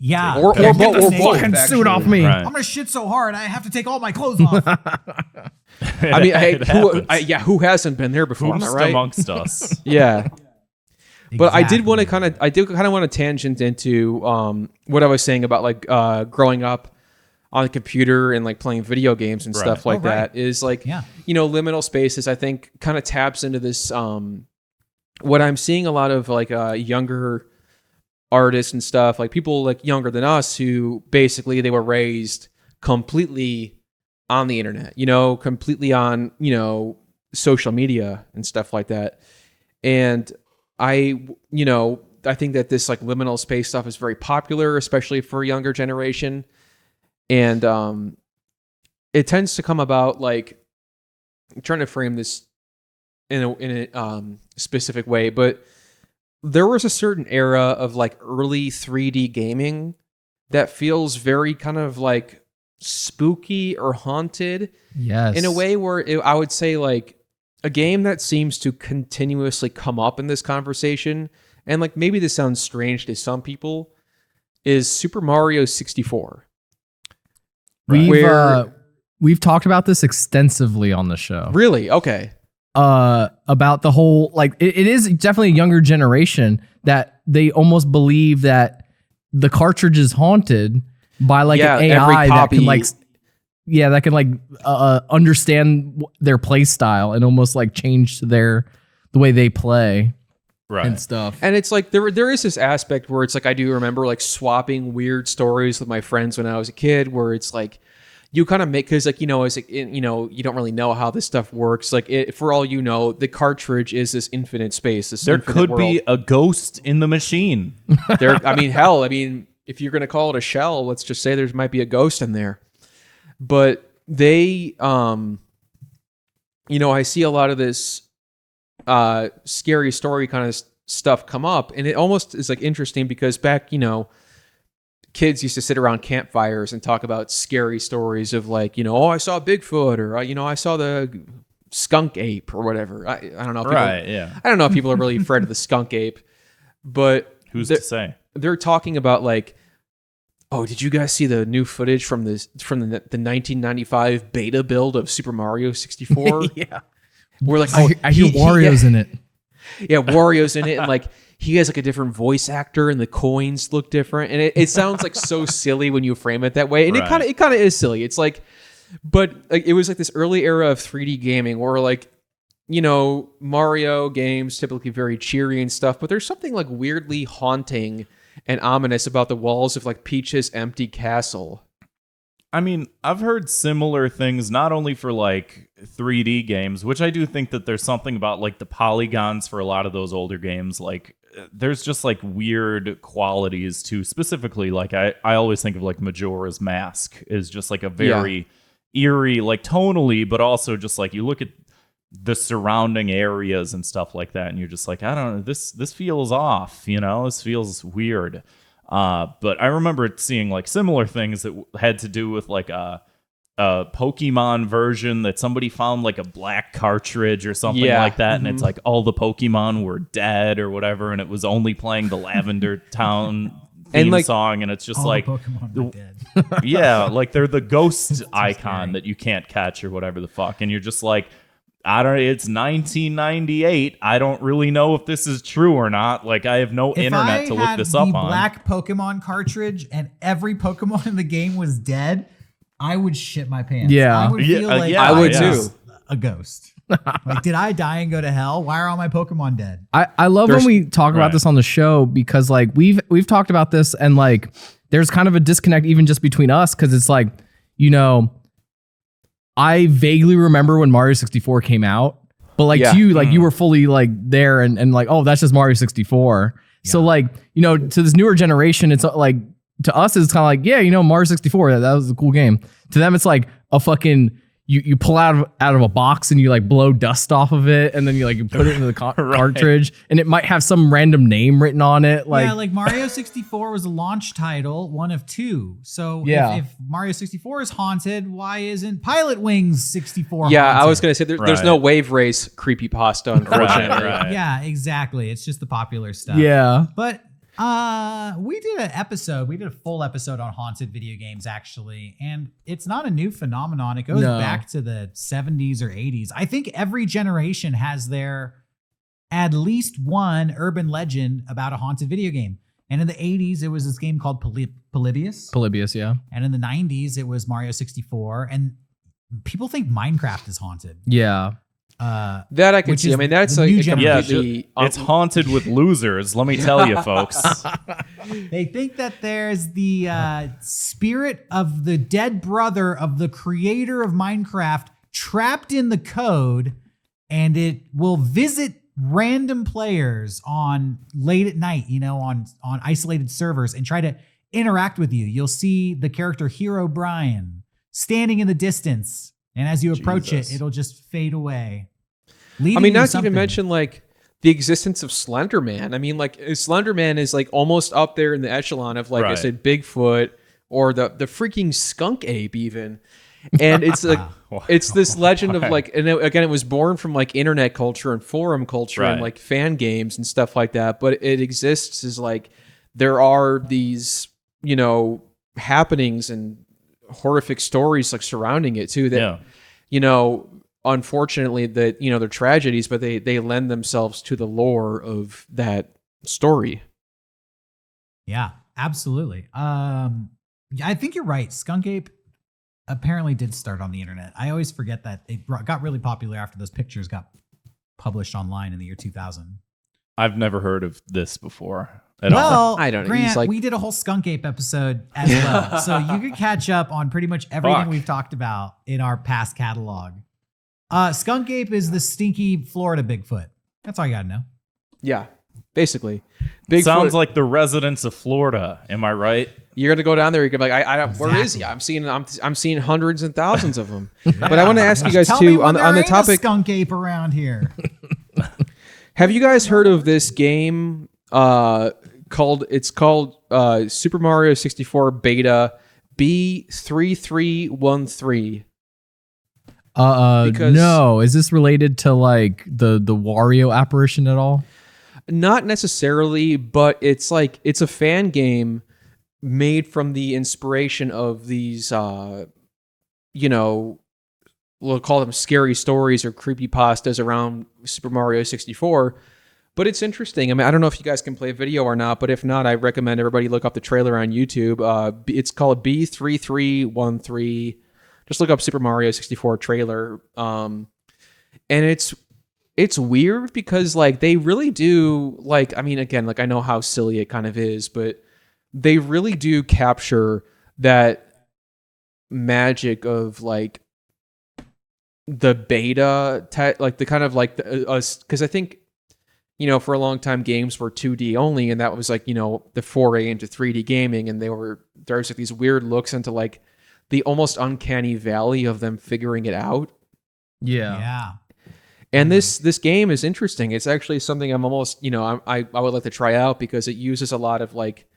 Yeah. Or Get both. the Or both, fucking suit actually. off me. Right. I'm going to shit so hard, I have to take all my clothes off. I mean, hey, It happens. who hasn't been there before? Am I Who's right? amongst us? Yeah. But I did want to Exactly. kind of want to tangent into what I was saying about like growing up on the computer and like playing video games and Right. stuff like Oh, right. that is like, Yeah. you know, liminal spaces, I think kind of taps into this, what I'm seeing a lot of like younger artists and stuff, like people like younger than us who basically they were raised completely on the internet, you know, completely on, you know, social media and stuff like that. And I think that this like liminal space stuff is very popular, especially for a younger generation. And it tends to come about like, I'm trying to frame this in a specific way, but there was a certain era of like early 3D gaming that feels very kind of like spooky or haunted Yes. in a way where I would say like a game that seems to continuously come up in this conversation, and like maybe this sounds strange to some people, is Super Mario 64. We've talked about this extensively on the show. Really? Okay. About the whole, like, it is definitely a younger generation that they almost believe that the cartridge is haunted by like an AI that can like, that can like understand their play style and almost like change the way they play and stuff. And it's like there is this aspect where it's like I do remember like swapping weird stories with my friends when I was a kid, where it's like you kind of make, because like, you know, as like, you know, you don't really know how this stuff works. Like for all you know, the cartridge is this infinite space. There could be a ghost in the machine. I mean, if you're gonna call it a shell, let's just say there might be a ghost in there. But they, you know, I see a lot of this scary story kind of stuff come up, and it almost is like interesting because back, you know, kids used to sit around campfires and talk about scary stories of like, you know, oh, I saw Bigfoot, or you know, I saw the skunk ape or whatever. I don't know. I don't know if people are really afraid of the skunk ape, but who's to say? They're talking about like, oh, did you guys see the new footage from the 1995 beta build of Super Mario 64? Yeah. We're like, I hear Wario's in it. Yeah, Wario's in it, and like he has like a different voice actor, and the coins look different, and it sounds like so silly when you frame it that way, and it kind of is silly. It's like, but like, it was like this early era of 3D gaming where like, you know, Mario games typically very cheery and stuff, but there's something like weirdly haunting and ominous about the walls of like Peach's empty castle. I mean, I've heard similar things, not only for like 3D games, which I do think that there's something about like the polygons for a lot of those older games. Like there's just like weird qualities to, specifically, like I always think of like Majora's Mask is just like a very eerie, like tonally, but also just like you look at the surrounding areas and stuff like that, and you're just like, I don't know, this feels off, you know, this feels weird. But I remember seeing like similar things that had to do with like a Pokemon version that somebody found like a black cartridge or something like that, and it's like all the Pokemon were dead or whatever, and it was only playing the Lavender Town theme song, and it's just all like the Pokemon are dead. yeah, like they're the ghost icon that you can't catch or whatever the fuck, and you're just like, it's 1998. I don't really know if this is true or not. Like, I have no internet to look this up on. If I had the black Pokemon cartridge and every Pokemon in the game was dead, I would shit my pants. Yeah. I would feel like I would too. A ghost. Like, did I die and go to hell? Why are all my Pokemon dead? I love when we talk about this on the show, because like we've talked about this, and like there's kind of a disconnect even just between us, because it's like, you know, I vaguely remember when Mario 64 came out, but like to you, like you were fully like there and like, oh, that's just Mario 64. Yeah. So like, you know, to this newer generation, it's like, to us, it's kind of like, yeah, you know, Mario 64, that was a cool game. To them, it's like a fucking, you pull out of a box and you like blow dust off of it, and then you put it into the cartridge, and it might have some random name written on it. Like, yeah, like Mario 64 was a launch title, one of two. So if Mario 64 is haunted, why isn't Pilot Wings 64 haunted? I was gonna say there's no Wave Race creepypasta, unfortunately. Yeah, exactly. It's just the popular stuff. Yeah, but we did a full episode on haunted video games, actually, and it's not a new phenomenon. It goes back to the 70s or 80s. I think every generation has their at least one urban legend about a haunted video game. And in the 80s, it was this game called Polybius. Polybius, yeah. And in the 90s, it was Mario 64. And people think Minecraft is haunted. Yeah. That I can see. I mean, that's like it's haunted with losers. Let me tell you, folks. They think that there's the spirit of the dead brother of the creator of Minecraft trapped in the code, and it will visit random players on late at night, you know, on isolated servers, and try to interact with you. You'll see the character Hero Brian standing in the distance, and as you approach Jesus. it'll just fade away. I leaving mean, you not to something. even mention like the existence of Slender Man. I mean, like Slender Man is like almost up there in the echelon of like I Right. said, Bigfoot or the freaking skunk ape even. And it's like Wow. it's this legend of Why? like, and again, it was born from like internet culture and forum culture and Right. like fan games and stuff like that. But it exists as like there are these, you know, happenings and horrific stories like surrounding it too. That Yeah. you know, unfortunately, that you know they're tragedies, but they lend themselves to the lore of that story. Yeah, absolutely. Yeah, I think you're right. Skunk Ape apparently did start on the internet. I always forget that it got really popular after those pictures got published online in the year 2000. I've never heard of this before at all. Well, I don't know. Grant, He's like- we did a whole Skunk Ape episode as well, so you can catch up on pretty much everything Fuck. we've talked about in our past catalog. Skunk Ape is the stinky Florida Bigfoot. That's all you gotta know. Yeah, basically, Bigfoot. Sounds like the residents of Florida. Am I right? You're gonna go down there. You're gonna be like, I don't. Where is he? I'm seeing hundreds and thousands of them. But I want to ask you guys Tell me too when on there the ain't a topic. Skunk Ape around here. Have you guys heard of this game? Called Super Mario 64 Beta B3313. Because- No, is this related to like the Wario apparition at all? Not necessarily, but it's like it's a fan game made from the inspiration of these you know, we'll call them scary stories or creepypastas around Super Mario 64. But it's interesting. I mean, I don't know if you guys can play video or not, but if not, I recommend everybody look up the trailer on YouTube. It's called B3313. Just look up Super Mario 64 trailer. And it's weird because like they really do like, I mean, again, like I know how silly it kind of is, but they really do capture that magic of like the beta like the kind of like us, because I think, you know, for a long time games were 2D only, and that was like, you know, the foray into 3D gaming, and there's like these weird looks into like the almost uncanny valley of them figuring it out. Yeah. And this game is interesting. It's actually something I'm almost, you know, I would like to try out because it uses a lot of like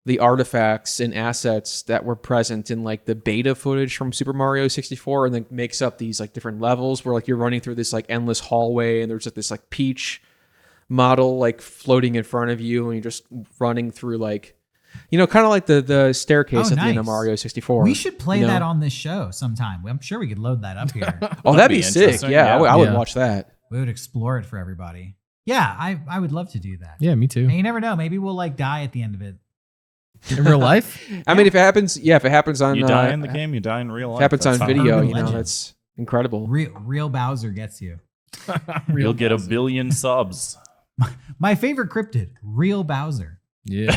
the artifacts and assets that were present in like the beta footage from Super Mario 64, and then makes up these like different levels where like you're running through this like endless hallway, and there's like this like Peach model like floating in front of you, and you're just running through like, you know, kind of like the staircase Oh, at the end of nice. Mario 64. We should play you know? that on this show sometime. I'm sure we could load that up here. Oh, that'd be sick. interesting. Yeah, I would Yeah. watch that. We would explore it for everybody. Yeah, I would love to do that. Yeah, me too. And you never know. Maybe we'll like die at the end of it. In real life? I mean, if it happens on You die in the game, you die in real life. if it happens That's on how- video, Urban you know, legend. that's incredible. Real Bowser gets you. You'll get 1 billion subs. My favorite cryptid, Real Bowser. Yeah.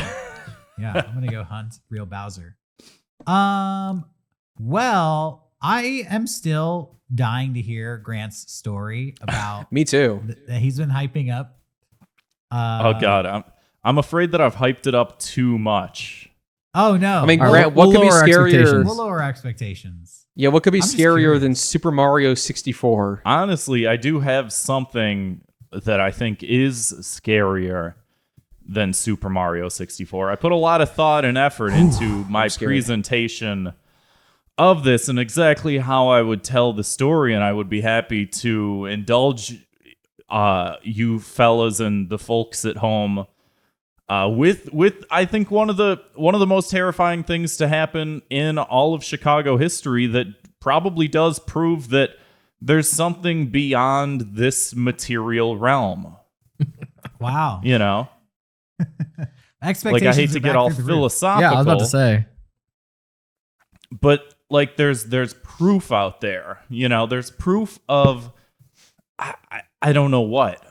Yeah, I'm gonna go hunt Real Bowser. Well, I am still dying to hear Grant's story about Me too. that he's been hyping up. Oh god, I'm afraid that I've hyped it up too much. Oh no! I mean, All right, Grant, what we'll could be lower scarier? expectations. we'll lower expectations. Yeah, what could be I'm just scarier curious. than Super Mario 64? Honestly, I do have something that I think is scarier than Super Mario 64. I put a lot of thought and effort into my scared. presentation of this and exactly how I would tell the story, and I would be happy to indulge you fellas and the folks at home with I think one of the most terrifying things to happen in all of Chicago history that probably does prove that there's something beyond this material realm. Wow! You know, Expectations. like I hate to are get back all through the roof. philosophical. Yeah, I was about to say. But like there's proof out there. You know, there's proof of I don't know what.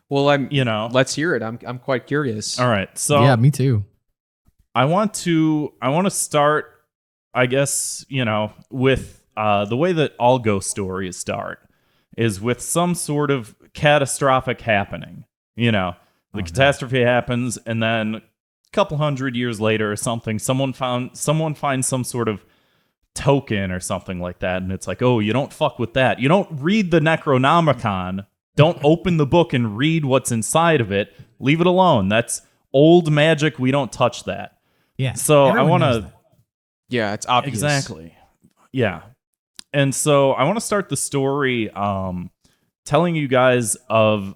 Well, You know. let's hear it. I'm quite curious. All right. So Yeah, me too. I want to start, I guess, you know, with the way that all ghost stories start is with some sort of catastrophic happening. You know, the catastrophe happens, and then a couple hundred years later or something, someone finds some sort of token or something like that, and it's like, oh, you don't fuck with that. You don't read the Necronomicon. Don't open the book and read what's inside of it. Leave it alone. That's old magic. We don't touch that. Yeah. So I everyone want knows to that. Yeah, it's obvious. exactly. Yeah. And so I want to start the story telling you guys of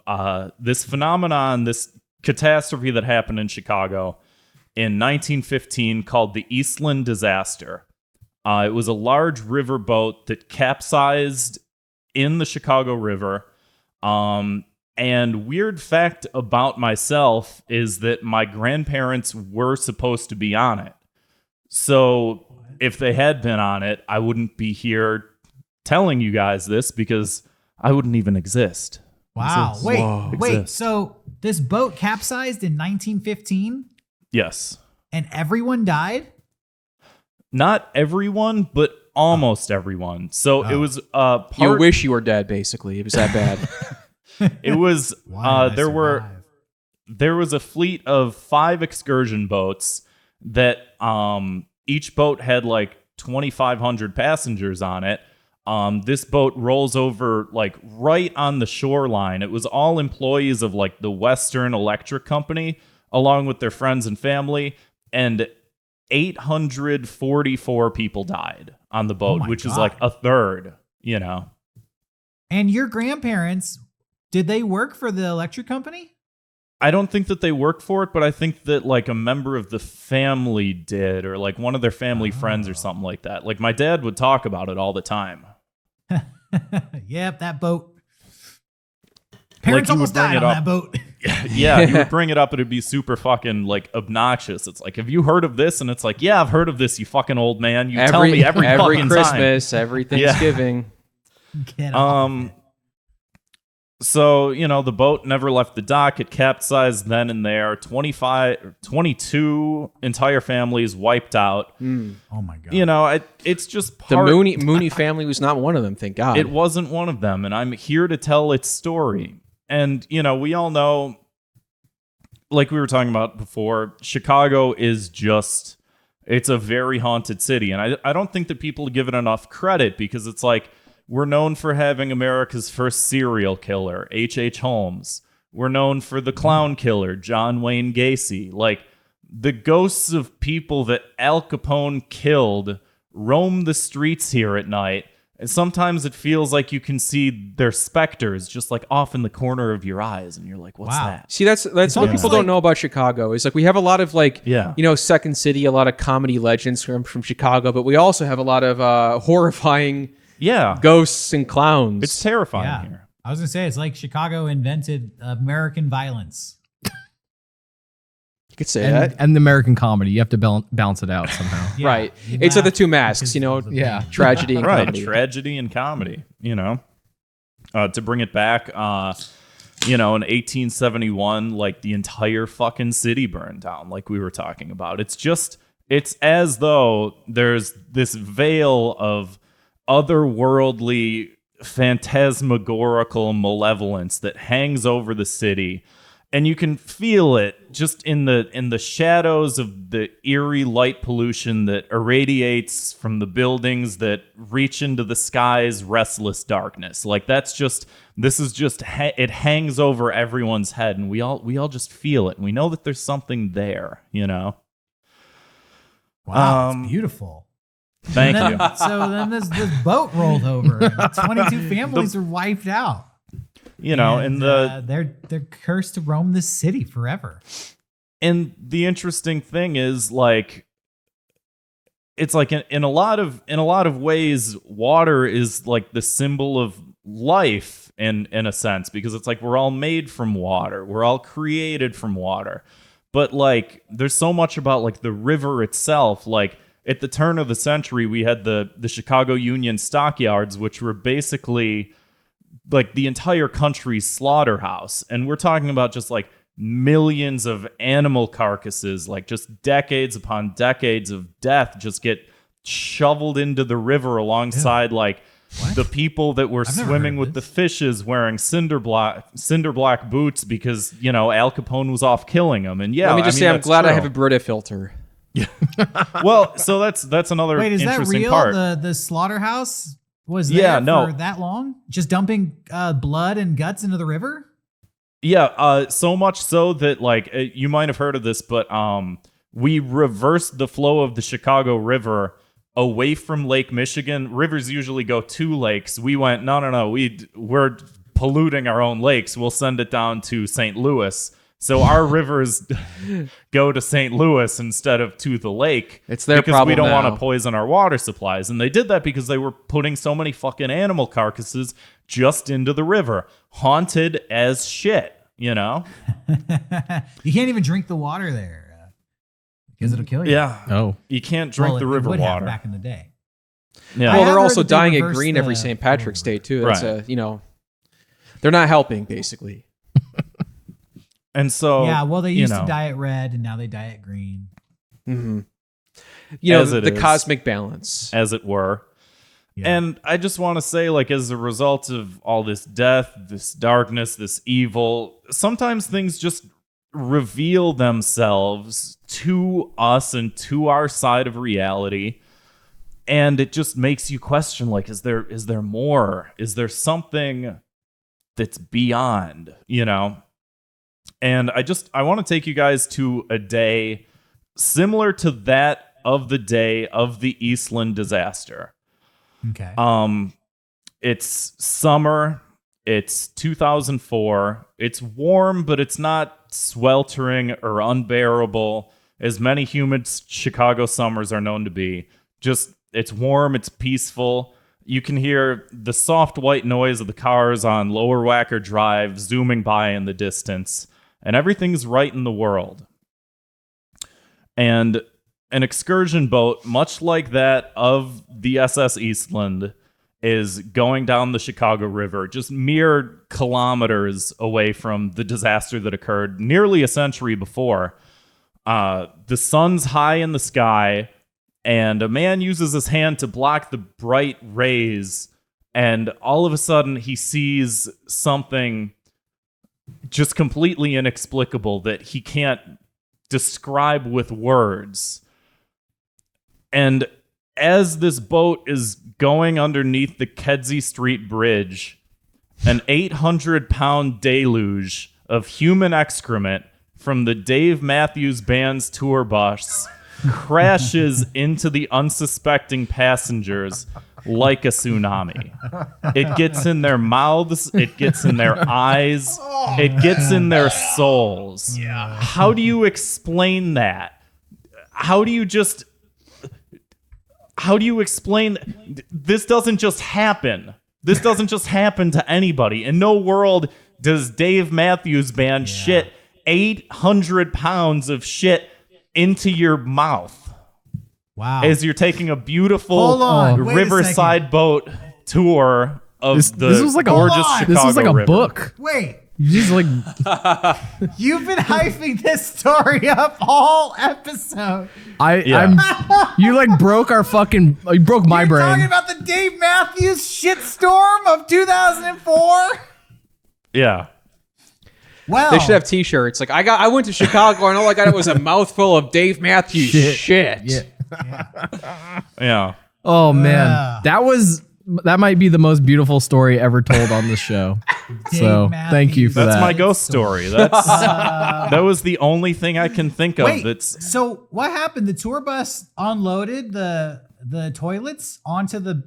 this phenomenon, this catastrophe that happened in Chicago in 1915 called the Eastland Disaster. It was a large river boat that capsized in the Chicago River. And weird fact about myself is that my grandparents were supposed to be on it. So if they had been on it, I wouldn't be here telling you guys this because I wouldn't even exist. Wow. Exist. Wait, Whoa. wait. Exist. So this boat capsized in 1915 Yes. and everyone died? Not everyone, but almost everyone. So it was part. You wish you were dead, basically. It was that bad. It was Why did I survive? there was a fleet of 5 excursion boats that each boat had like 2,500 passengers on it. This boat rolls over like right on the shoreline. It was all employees of like the Western Electric Company, along with their friends and family, and 844 people died on the boat, my which is God. like a third, you know. And your grandparents, did they work for the electric company? I don't think that they worked for it, but I think that like a member of the family did, or like one of their family friends or something like that. Like my dad would talk about it all the time. Yep, that boat. Parents you would almost bring died it on up. that boat. Yeah, he would bring it up and it'd be super fucking like obnoxious. It's like, have you heard of this? And it's like, yeah, I've heard of this, you fucking old man. You tell me every fucking Christmas, every Thanksgiving. Get time. off it. So, you know, the boat never left the dock. It capsized then and there. 22 entire families wiped out. Oh my God. You know, it's just The part. Mooney family was not one of them, thank God. It wasn't one of them, and I'm here to tell its story. And, you know, we all know, like we were talking about before, Chicago is just, it's a very haunted city. And I don't think that people give it enough credit because it's like, we're known for having America's first serial killer, H.H. Holmes. We're known for the clown killer, John Wayne Gacy. Like, the ghosts of people that Al Capone killed roam the streets here at night. And sometimes it feels like you can see their specters just like off in the corner of your eyes. And you're like, what's Wow. that? See, that's what almost people like- don't know about Chicago. Is like we have a lot of like, Yeah. you know, Second City, a lot of comedy legends from Chicago, but we also have a lot of horrifying Yeah. ghosts and clowns. It's terrifying Yeah. here. I was going to say, it's like Chicago invented American violence. you could say that. And the American comedy, you have to balance it out somehow. Yeah, Right. you It's like the laugh two masks, because you know, of the Yeah. pain. tragedy and Right. comedy. Tragedy and comedy, you know. To bring it back, you know, in 1871, like the entire fucking city burned down, like we were talking about. It's as though there's this veil of otherworldly, phantasmagorical malevolence that hangs over the city. And you can feel it just in the shadows of the eerie light pollution that irradiates from the buildings that reach into the sky's restless darkness. Like this is just it hangs over everyone's head, and we all just feel it, and we know that there's something there, you know. Wow, it's beautiful. Thank And you. then- So then this boat rolled over, and 22 families are wiped out. You know, and they're cursed to roam this city forever. And the interesting thing is, like, it's like in a lot of ways, water is like the symbol of life in a sense, because it's like we're all made from water, we're all created from water. But like, there's so much about like the river itself. Like at the turn of the century, we had the Chicago Union Stockyards, which were basically like the entire country's slaughterhouse, and we're talking about just like millions of animal carcasses, like just decades upon decades of death just get shoveled into the river alongside like the people that were never swimming heard with of the this. fishes wearing cinder black boots because, you know, Al Capone was off killing them. And yeah, Let me just I mean, say, I'm that's glad I true. have a Brita filter. Well, so that's another Wait, is that interesting real? part. The slaughterhouse was Yeah, there no. for that long? Just dumping blood and guts into the river? Yeah, so much so that like you might have heard of this, but we reversed the flow of the Chicago River away from Lake Michigan. Rivers usually go to lakes. We went, no, we're polluting our own lakes. We'll send it down to St. Louis. So our rivers go to St. Louis instead of to the lake. It's their because problem we don't now. want to poison our water supplies. And they did that because they were putting so many fucking animal carcasses just into the river, haunted as shit, you know? You can't even drink the water there because it'll kill you. Yeah. Oh, You can't drink Well, the it river would have water. back in the day. Yeah. I Well, have they're heard also that they dyeing it reversed green every the- St. Patrick's Day too. That's Right. they're not helping basically. And so Yeah, well, they used you know, to dye it red, and now they dye it green. Mm-hmm. You know, As it the is. cosmic balance. as it were. Yeah. And I just want to say, like, as a result of all this death, this darkness, this evil, sometimes things just reveal themselves to us and to our side of reality. And it just makes you question, like, is there more? Is there something that's beyond, you know? And I want to take you guys to a day similar to that of the day of the Eastland disaster. Okay. It's summer. It's 2004. It's warm, but it's not sweltering or unbearable as many humid Chicago summers are known to be. Just, it's warm, it's peaceful. You can hear the soft white noise of the cars on Lower Wacker Drive zooming by in the distance, and everything's right in the world. And an excursion boat, much like that of the SS Eastland, is going down the Chicago River, just mere kilometers away from the disaster that occurred nearly a century before. The sun's high in the sky, and a man uses his hand to block the bright rays, and all of a sudden he sees something just completely inexplicable that he can't describe with words. And as this boat is going underneath the Kedzie Street Bridge, an 800-pound deluge of human excrement from the Dave Matthews Band's tour bus crashes into the unsuspecting passengers like a tsunami. It gets in their mouths, it gets in their eyes, it gets in their souls. How do you explain that? How do you explain this doesn't just happen? This doesn't just happen to anybody. In no world does Dave Matthews Band shit 800 pounds of shit into your mouth Wow. as you're taking a beautiful Hold on, wait a riverside boat tour of this the was like gorgeous Hold on. Chicago this was like a River. book. Wait, You just like you've been hyping this story up all episode. you like broke our fucking you broke my You're brain. talking about the Dave Matthews shitstorm of 2004? Yeah. Well, They should have T-shirts. Like I went to Chicago and all I got was a mouthful of Dave Matthews shit. Yeah. Oh man, Yeah. that might be the most beautiful story ever told on this show. Dave So thank you Matthews. for That's that. my ghost story. That's that was the only thing I can think of Wait, that's so what happened? The tour bus unloaded the toilets onto the.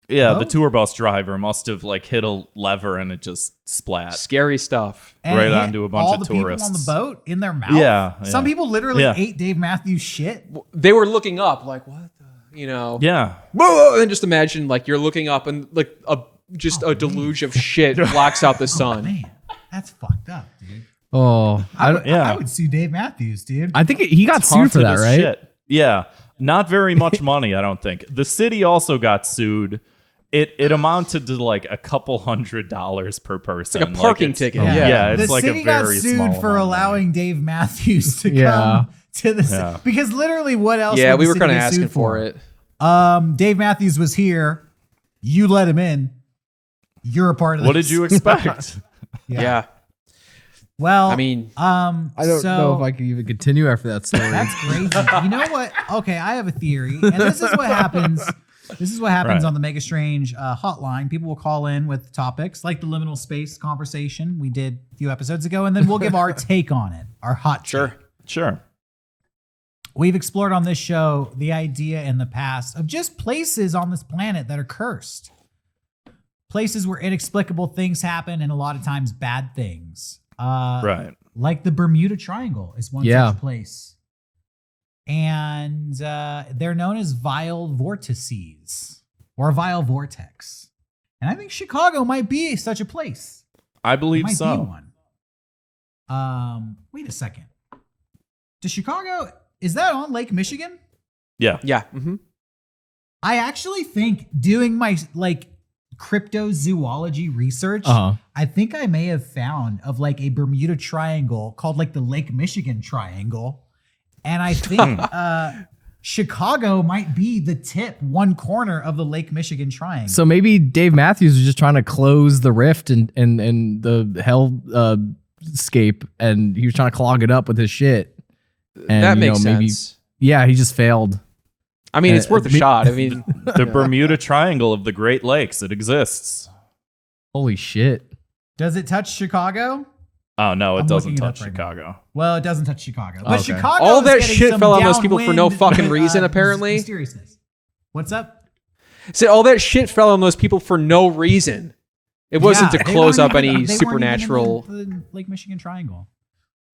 yeah, Oh. the tour bus driver must have like hit a lever and it just splat. Scary stuff. and Right hit onto a bunch all of the people on the tourists. boat in their mouth. Yeah, Some yeah. people literally Yeah. ate Dave Matthews shit. They were looking up like what the, you know. Yeah. And then just imagine like you're looking up and like a deluge of shit blocks out the sun. Man, that's fucked up, dude. Oh, Yeah. I would sue Dave Matthews, dude. I think he got sued for Haunted that, as right? shit. Yeah. Not very much money, I don't think. The city also got sued. It amounted to like a couple $100 per person. Like a parking it's- ticket. Yeah. Yeah, the it's like city a got very sued small for amount of allowing Dave Matthews to Yeah. come to the Yeah. because literally what else? Yeah, would we the were city kind of get asking sued for it. Dave Matthews was here. You let him in. You're a part of What this. did you expect? Yeah. Well, I mean, I don't know if I can even continue after that story. That's crazy. You know what? Okay, I have a theory, and this is what happens. This is what happens Right. on the Mega Strange hotline. People will call in with topics like the liminal space conversation we did a few episodes ago, and then we'll give our take on it, our hot take. Sure. We've explored on this show the idea in the past of just places on this planet that are cursed. Places where inexplicable things happen, and a lot of times bad things. Right. Like the Bermuda Triangle is one Yeah. such place. And they're known as vile vortices or vile vortex. And I think Chicago might be such a place. I It believe might be so. one. Wait a second. Does Chicago, is that on Lake Michigan? Yeah. yeah. Mm-hmm. I actually think doing my cryptozoology research, I think I may have found of like a Bermuda Triangle called like the Lake Michigan Triangle. And I think Chicago might be the tip, one corner of the Lake Michigan Triangle. So maybe Dave Matthews was just trying to close the rift and the hell scape, and he was trying to clog it up with his shit. And, That makes maybe, sense. yeah, he just failed. I mean, it's worth a shot. I mean, The Bermuda Triangle of the Great Lakes. It exists. Holy shit. Does it touch Chicago? Oh, no, it I'm doesn't looking it up touch right now. Chicago. Well, it doesn't touch Chicago. But Okay. Chicago All is that getting shit some fell on those people for no downwind, fucking reason, apparently. Mysteriousness. What's up? so all that shit fell on those people for no reason. It wasn't Yeah, to they close weren't up even- any they weren't even supernatural. in the Lake Michigan Triangle.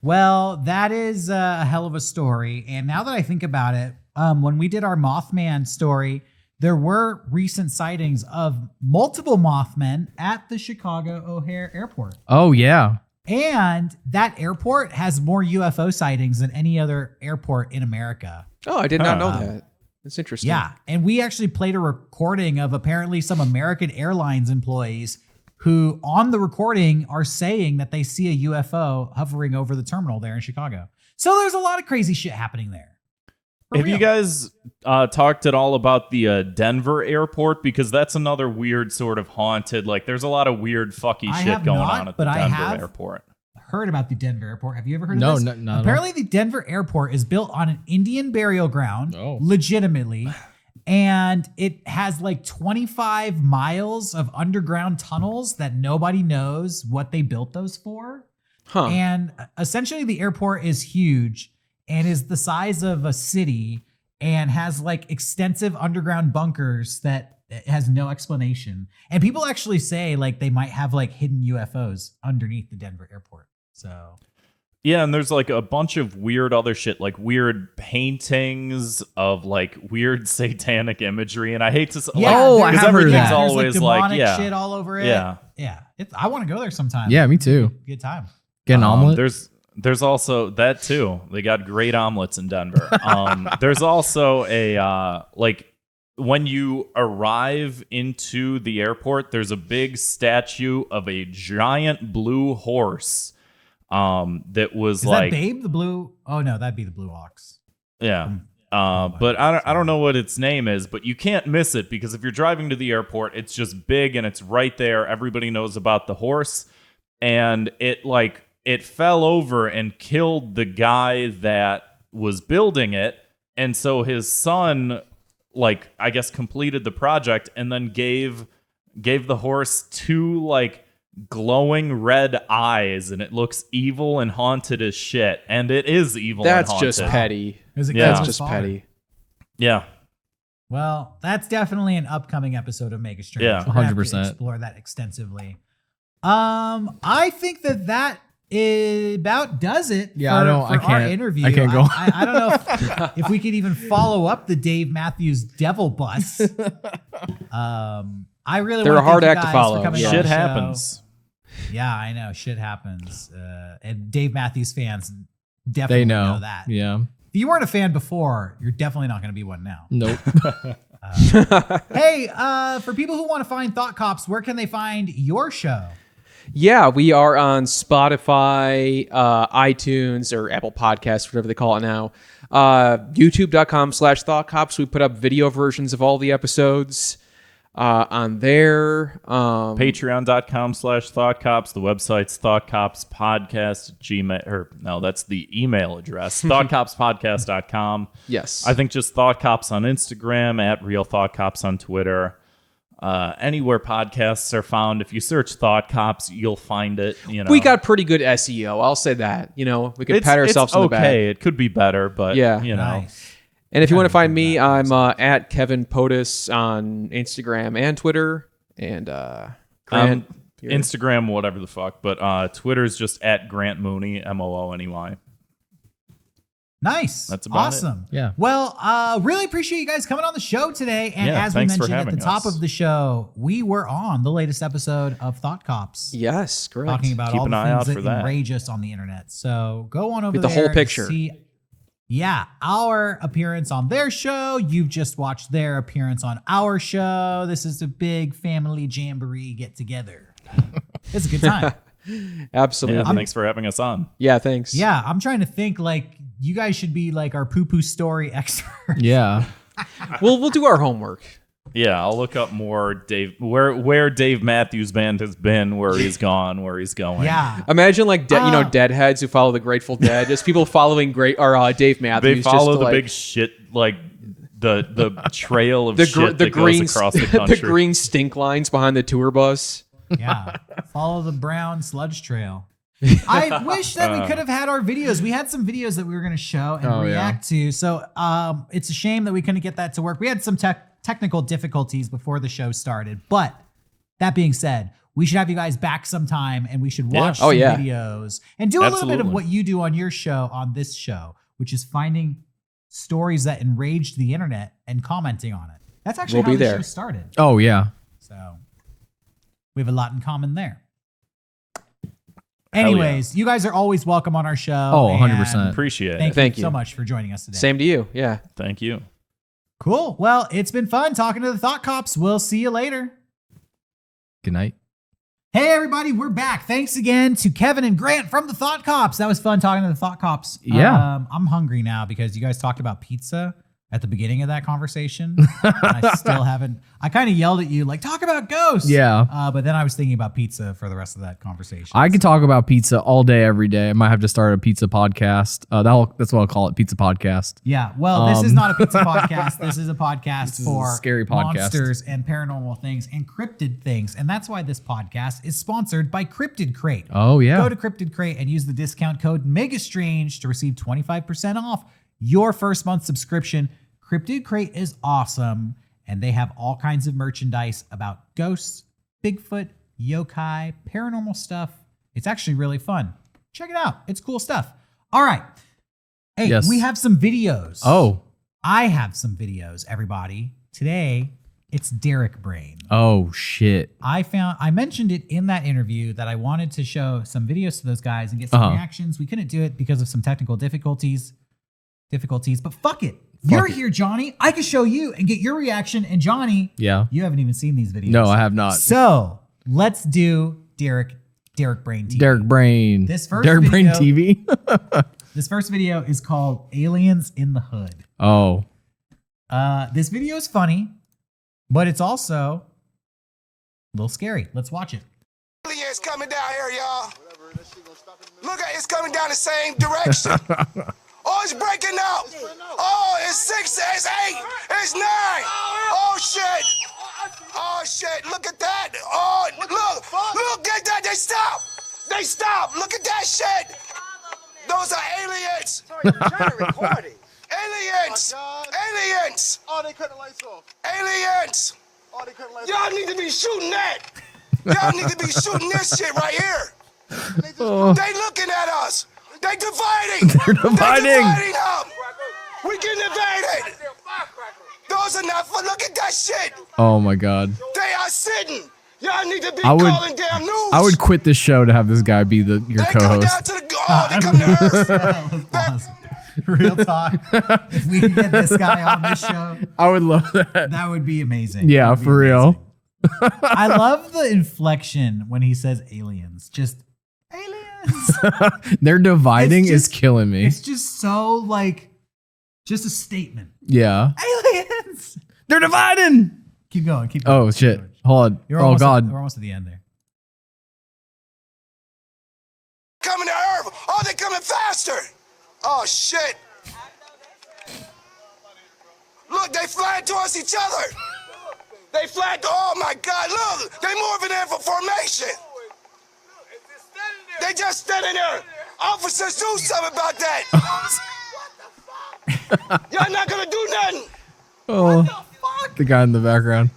Well, that is a hell of a story. And now that I think about it, when we did our Mothman story, there were recent sightings of multiple Mothmen at the Chicago O'Hare Airport. Oh, yeah. And that airport has more UFO sightings than any other airport in America. Oh, I did not know Huh. that. That's interesting. Yeah. And we actually played a recording of apparently some American Airlines employees who on the recording are saying that they see a UFO hovering over the terminal there in Chicago. So there's a lot of crazy shit happening there. For Have you real. guys talked at all about the Denver airport? Because that's another weird sort of haunted, like there's a lot of weird fucky I shit have going not, on at but the I Denver have airport. heard about the Denver airport? Have you ever heard No, of this? not at all. Apparently, the Denver airport is built on an Indian burial ground, Oh. legitimately, and it has like 25 miles of underground tunnels that nobody knows what they built those for. Huh. And essentially, the airport is huge and is the size of a city and has like extensive underground bunkers that has no explanation. And people actually say like they might have like hidden UFOs underneath the Denver airport. So Yeah, and there's like a bunch of weird other shit, like weird paintings of like weird satanic imagery. And I hate to say, Oh, I because have heard of everything's that. There's always like like, demonic yeah, shit all over it. yeah. Yeah. I want to go there sometime. Yeah, me too. Good time. Get an omelet. There's also that too. They got great omelets in Denver. There's also a like when you arrive into the airport, there's a big statue of a giant blue horse. That was Is like that Babe the Blue? Oh no, that'd be the Blue Ox. yeah. But I don't know what its name is, but you can't miss it because if you're driving to the airport, it's just big and it's right there. Everybody knows about the horse, and it fell over and killed the guy that was building it, and so his son, like I guess, completed the project and then gave the horse two like glowing red eyes, and it looks evil and haunted as shit, and it is evil. That's and just haunted. petty. Is it Yeah. That's Kevin just Fowler? petty. Yeah. Well, that's definitely an upcoming episode of Mega Strange. Yeah. We're gonna have to 100%. explore that extensively. I think that about does it. Yeah, for, I for our can't- interview. I can't go. I don't know if we could even follow up the Dave Matthews Devil Bus. I really They're want a hard thank you act to guys follow. for coming Yeah. on the Shit show. happens. Yeah, I know. Shit happens. And Dave Matthews fans definitely They know. that. Yeah. If you weren't a fan before, you're definitely not going to be one now. Nope. Hey, for people who want to find Thought Cops, where can they find your show? Yeah, we are on Spotify, iTunes, or Apple Podcasts, whatever they call it now. YouTube.com/ThoughtCops. We put up video versions of all the episodes. on there. Patreon.com/thoughtcops. The website's thoughtcopspodcast@gmail. Or no, that's the email address. thoughtcopspodcast.com. Yes. I think just Thought Cops on Instagram, at Real Thought Cops on Twitter. Anywhere podcasts are found. If you search Thought Cops, you'll find it. You know, We got pretty good SEO. I'll say that. You know, we can it's, pat ourselves it's on the back. okay. It could be better, but Yeah. you know. Nice. And if you want to Gotta find do me, that I'm at Kevin POTUS on Instagram and Twitter. And Grant. here. Instagram, whatever the fuck, but Twitter's just at Grant Mooney, Mooney. Nice. That's about it. awesome. Yeah. Well, really appreciate you guys coming on the show today. And Yeah, as we thanks for mentioned at the having top us. of the show, we were on the latest episode of Thought Cops. Yes, correct. Talking about Keep all an the eye out things for that that. enrage us on the internet. So go on over Get the there whole and picture. see, our appearance on their show. You've just watched their appearance on our show. This is a big family jamboree get together. It's a good time. Absolutely. Yeah, thanks for having us on. Yeah, thanks. Yeah, I'm trying to think like you guys should be like our poo-poo story expert. Yeah. We'll do our homework. Yeah, I'll look up more Dave where Dave Matthews Band has been, where he's gone, where he's going. Yeah. Imagine like deadheads who follow the Grateful Dead, just people following Dave Matthews. They follow just the like, big shit like the trail of the shit that green goes across the country. the green stink lines behind the tour bus. Yeah. Follow the brown sludge trail. I wish that we could have had our videos. We had some videos that we were going to show and react to. So it's a shame that we couldn't get that to work. We had some technical difficulties before the show started. But that being said, we should have you guys back sometime and we should watch some videos and do a little bit of Absolutely. what you do on your show, on this show, which is finding stories that enraged the internet and commenting on it. That's actually We'll how be the there. show started. Oh yeah. So we have a lot in common there. yeah. Anyways, you guys are always welcome on our show. Oh, and 100%. Appreciate it. Thank you. you so much for joining us today. Same to you. Yeah. Thank you. Cool. Well, it's been fun talking to the Thought Cops. We'll see you later. Good night. Hey, everybody, we're back. Thanks again to Kevin and Grant from the Thought Cops. That was fun talking to the Thought Cops. Yeah. I'm hungry now because you guys talked about pizza at the beginning of that conversation. And I still haven't. I kind of yelled at you, like, talk about ghosts. Yeah. But then I was thinking about pizza for the rest of that conversation. I could talk about pizza all day, every day. I might have to start a pizza podcast. That's what I'll call it, pizza podcast. Yeah, well, this is not a pizza podcast. This is a podcast is a for scary podcast. monsters and paranormal things and cryptid things. And that's why this podcast is sponsored by Cryptid Crate. Oh yeah. Go to Cryptid Crate and use the discount code MEGASTRANGE to receive 25% off your first month subscription. Cryptid Crate is awesome, and they have all kinds of merchandise about ghosts, Bigfoot, yokai, paranormal stuff. It's actually really fun. Check it out. It's cool stuff. All right. Hey, Yes. we have some videos. Oh. I have some videos, everybody. Today, it's Derek Brain. Oh shit. I mentioned it in that interview that I wanted to show some videos to those guys and get some reactions. We couldn't do it because of some technical difficulties, but fuck it. You're here, Johnny. I can show you and get your reaction. And Johnny, Yeah. you haven't even seen these videos. No, I have not. So let's do Derek Brain TV. Derek Brain. This first Derek Brain video- TV. This first video is called Aliens in the Hood. Oh. This video is funny, but it's also a little scary. Let's watch it. Aliens coming down here, y'all. Look at it's coming down the same direction. Oh, it's breaking up. Oh, it's 6, it's 8, it's 9. Oh shit. Oh shit. Look at that. Oh, look at that. They stop. Look at that shit. Those are aliens. Sorry, you're trying to record it. Aliens. Oh, God. Aliens. Oh, they cut the lights off. Aliens. Oh, they cut the lights Y'all off. need to be shooting that. Y'all need to be shooting this shit right here. They just They looking at us. They dividing. They're dividing. They dividing up. We getting invaded. Those are not for. Look at that shit. Oh my god. They are sitting. Y'all need to be I would- calling damn news. I would quit this show to have this guy be your They come down co-host. to the. Oh, they come to Earth. That was awesome. Real talk. If we could get this guy on this show, I would love that. that would be amazing. Yeah, That would be for real. amazing. I love the inflection when he says aliens. Just aliens. They're dividing It's is just- killing me. It's just so like, just a statement. Yeah. Aliens. They're dividing. Keep going. Keep going. Oh shit! Hold on. You're Oh almost god. we're almost at the end there. Coming to Earth. Oh, they're coming faster. Oh, shit. Look, they flying towards each other. They flying to, oh my God, look. They moving in for formation. They just standing there. Officers, do something about that. Y'all not gonna do nothing. Oh, the guy in the background.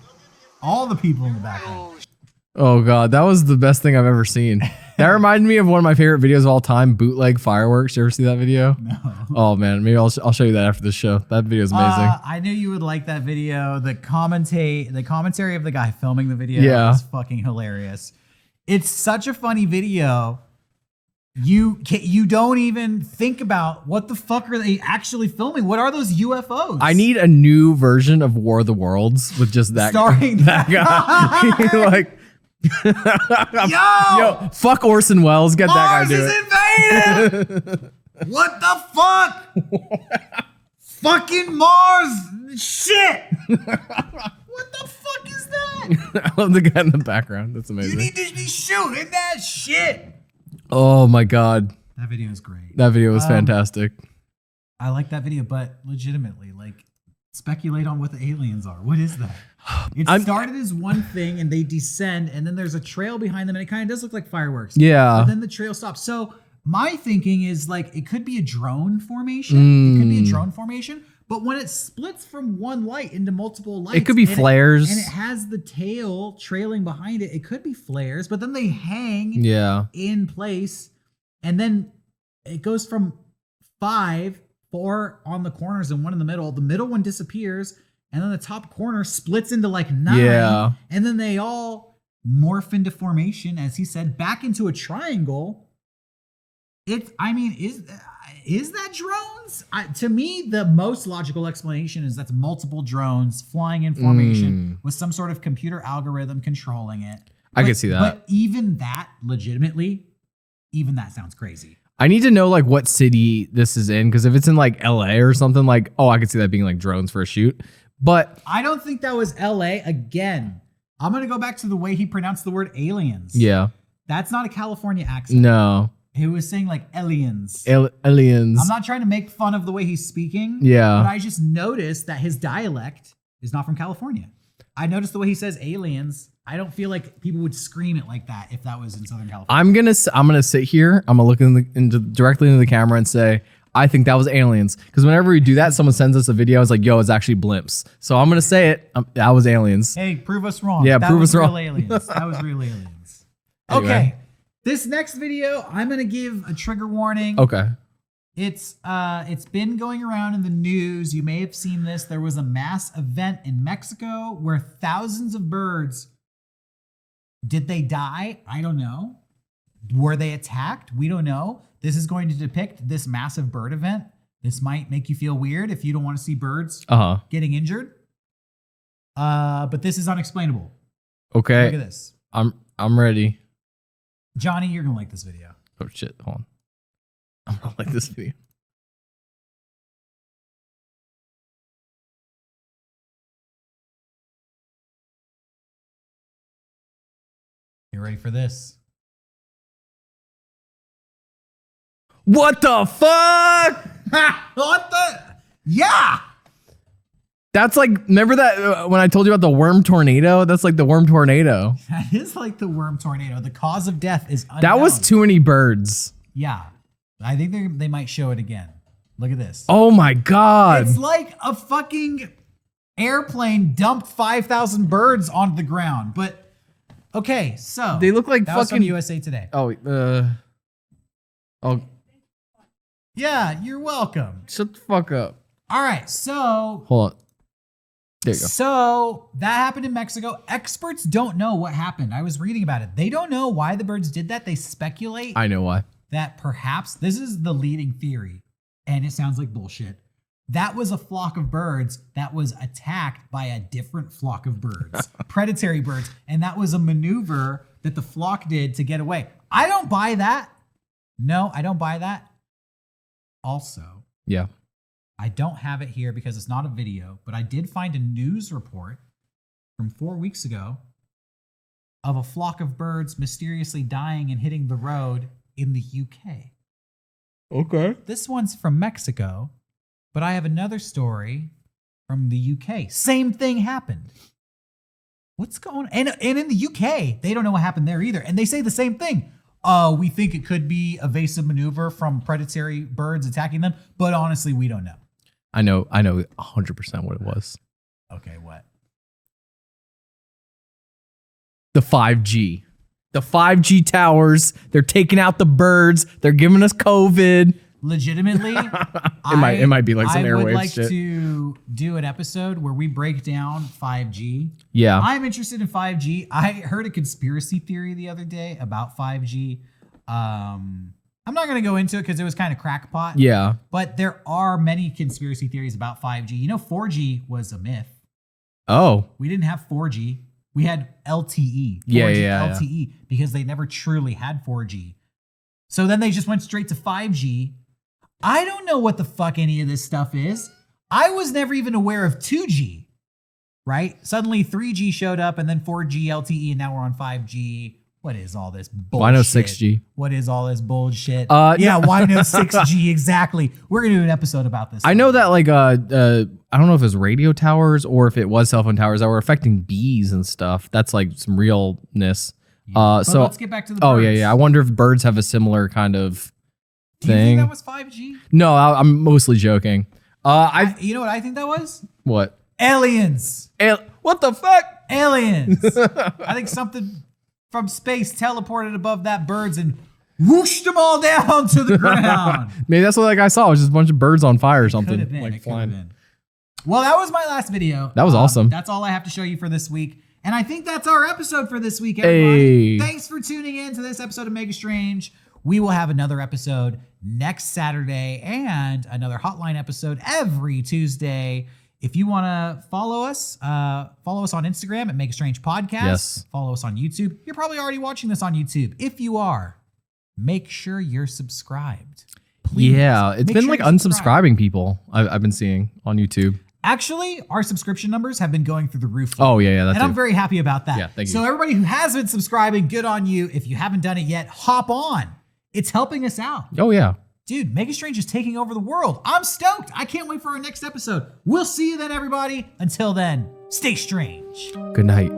All the people in the background. Oh god, that was the best thing I've ever seen. That reminded me of one of my favorite videos of all time, bootleg fireworks. You ever see that video? No. Oh man, maybe I'll show you that after the show. That video is amazing. I knew you would like that video. The commentary of the guy filming the video Yeah. is fucking hilarious. It's such a funny video. You don't even think about what the fuck are they actually filming? What are those UFOs? I need a new version of War of the Worlds with just that Starring that guy. Like, yo, fuck Orson Welles. Get Mars that guy to is do it. invaded. What the fuck? Fucking Mars shit. What the fuck is that? I love the guy in the background. That's You amazing. need to be shooting that shit. Oh my god, That video is great. that video was fantastic. I like that video, but legitimately, like, speculate on what the aliens are. What is that? It started as one thing, and they descend, and then there's a trail behind them, and it kind of does look like fireworks. Yeah. But then the trail stops. So my thinking is like it could be a drone formation. It could be a drone formation. But when it splits from one light into multiple lights, It could be flares. and it has the tail trailing behind it. It could be flares, but then they hang Yeah. in place, and then it goes from 4 on the corners and 1 in the middle. The middle one disappears, and then the top corner splits into like 9. Yeah. And then they all morph into formation, as he said, back into a triangle. Is that drones? To me, the most logical explanation is that's multiple drones flying in formation with some sort of computer algorithm controlling it. I could see that. But even that, legitimately, even that sounds crazy. I need to know like what city this is in, because if it's in like LA or something, like, oh, I could see that being like drones for a shoot. But I don't think that was LA. Again, I'm going to go back to the way he pronounced the word aliens. yeah, That's not a California accent. no, He was saying like aliens. aliens. I'm not trying to make fun of the way he's speaking. Yeah. But I just noticed that his dialect is not from California. I noticed the way he says aliens. I don't feel like people would scream it like that if that was in Southern California. I'm gonna sit here. I'm gonna look directly into the camera and say, I think that was aliens. Because whenever we do that, someone sends us a video. It's like, yo, it's actually blimps. So I'm gonna say it. That was aliens. Hey, prove us wrong. Yeah, That prove was us wrong. real aliens. That was real aliens. Anyway. Okay. This next video, I'm gonna give a trigger warning. Okay. It's been going around in the news. You may have seen this. There was a mass event in Mexico where thousands of birds. Did they die? I don't know. Were they attacked? We don't know. This is going to depict this massive bird event. This might make you feel weird if you don't want to see birds getting injured. But this is unexplainable. Okay. Look at this. I'm ready. Johnny, you're gonna like this video. Oh shit. Hold on. I'm gonna like this video. You ready for this? What the fuck? What the? Yeah. That's like, remember that when I told you about the worm tornado? That's like the worm tornado. That is like the worm tornado. The cause of death is unknown. That was too many birds. Yeah. I think they might show it again. Look at this. Oh my god. It's like a fucking airplane dumped 5,000 birds onto the ground. But okay, so They look like that was from fucking USA Today. Oh, Yeah, you're welcome. shut the fuck up. All right, so Hold on. There you go. So that happened in Mexico. Experts don't know what happened. I was reading about it. They don't know why the birds did that. They speculate I know why. that perhaps this is the leading theory, and it sounds like bullshit. That was a flock of birds that was attacked by a different flock of birds, predatory birds, and that was a maneuver that the flock did to get away. I don't buy that. No, I don't buy that. Also, Yeah. I don't have it here because it's not a video, but I did find a news report from 4 weeks ago of a flock of birds mysteriously dying and hitting the road in the UK. Okay. This one's from Mexico, but I have another story from the UK. Same thing happened. What's going on? And in the UK, they don't know what happened there either. And they say the same thing. We think it could be evasive maneuver from predatory birds attacking them, but honestly, we don't know. I know 100% what it was. Okay, what? The 5G. The 5G towers. They're taking out the birds. They're giving us COVID. Legitimately, It might be like some I would airwave like shit. to do an episode where we break down 5G. Yeah. I'm interested in 5G. I heard a conspiracy theory the other day about 5G. I'm not going to go into it because it was kind of crackpot. Yeah. But there are many conspiracy theories about 5G. You know, 4G was a myth. Oh. We didn't have 4G. We had LTE. 4G, Yeah. LTE, because they never truly had 4G. So then they just went straight to 5G. I don't know what the fuck any of this stuff is. I was never even aware of 2G, right? Suddenly 3G showed up and then 4G, LTE, and now we're on 5G. What is all this bullshit? Why no 6G? What is all this bullshit? Yeah, why no 6G? Exactly. We're going to do an episode about this. I know that like I don't know if it was radio towers or if it was cell phone towers that were affecting bees and stuff. That's like some realness. But So let's get back to the oh birds. yeah. I wonder if birds have a similar kind of Do you thing. think that was 5G? No, I'm mostly joking. You know what I think that was? What? Aliens. What the fuck? Aliens. I think something from space teleported above that birds and whooshed them all down to the ground. Maybe that's what that guy saw. It was just a bunch of birds on fire or something. Could have been. Like It could have flying. been. Well, that was my last video. That was awesome. That's all I have to show you for this week. And I think that's our episode for this week, everybody. Hey. Thanks for tuning in to this episode of Mega Strange. We will have another episode next Saturday and another hotline episode every Tuesday. If you want to follow us on Instagram at Mega Strange Podcast. Yes. Follow us on YouTube. You're probably already watching this on YouTube. If you are, make sure you're subscribed. Please. Yeah, it's Make been sure like you subscribe. unsubscribing people I've been seeing on YouTube. Actually, our subscription numbers have been going through the roof. Oh yeah, that's and I'm very happy about that. Yeah, thank you. So everybody who has been subscribing, good on you. If you haven't done it yet, hop on. It's helping us out. Oh yeah. Dude, Mega Strange is taking over the world. I'm stoked. I can't wait for our next episode. We'll see you then, everybody. Until then, stay strange. Good night.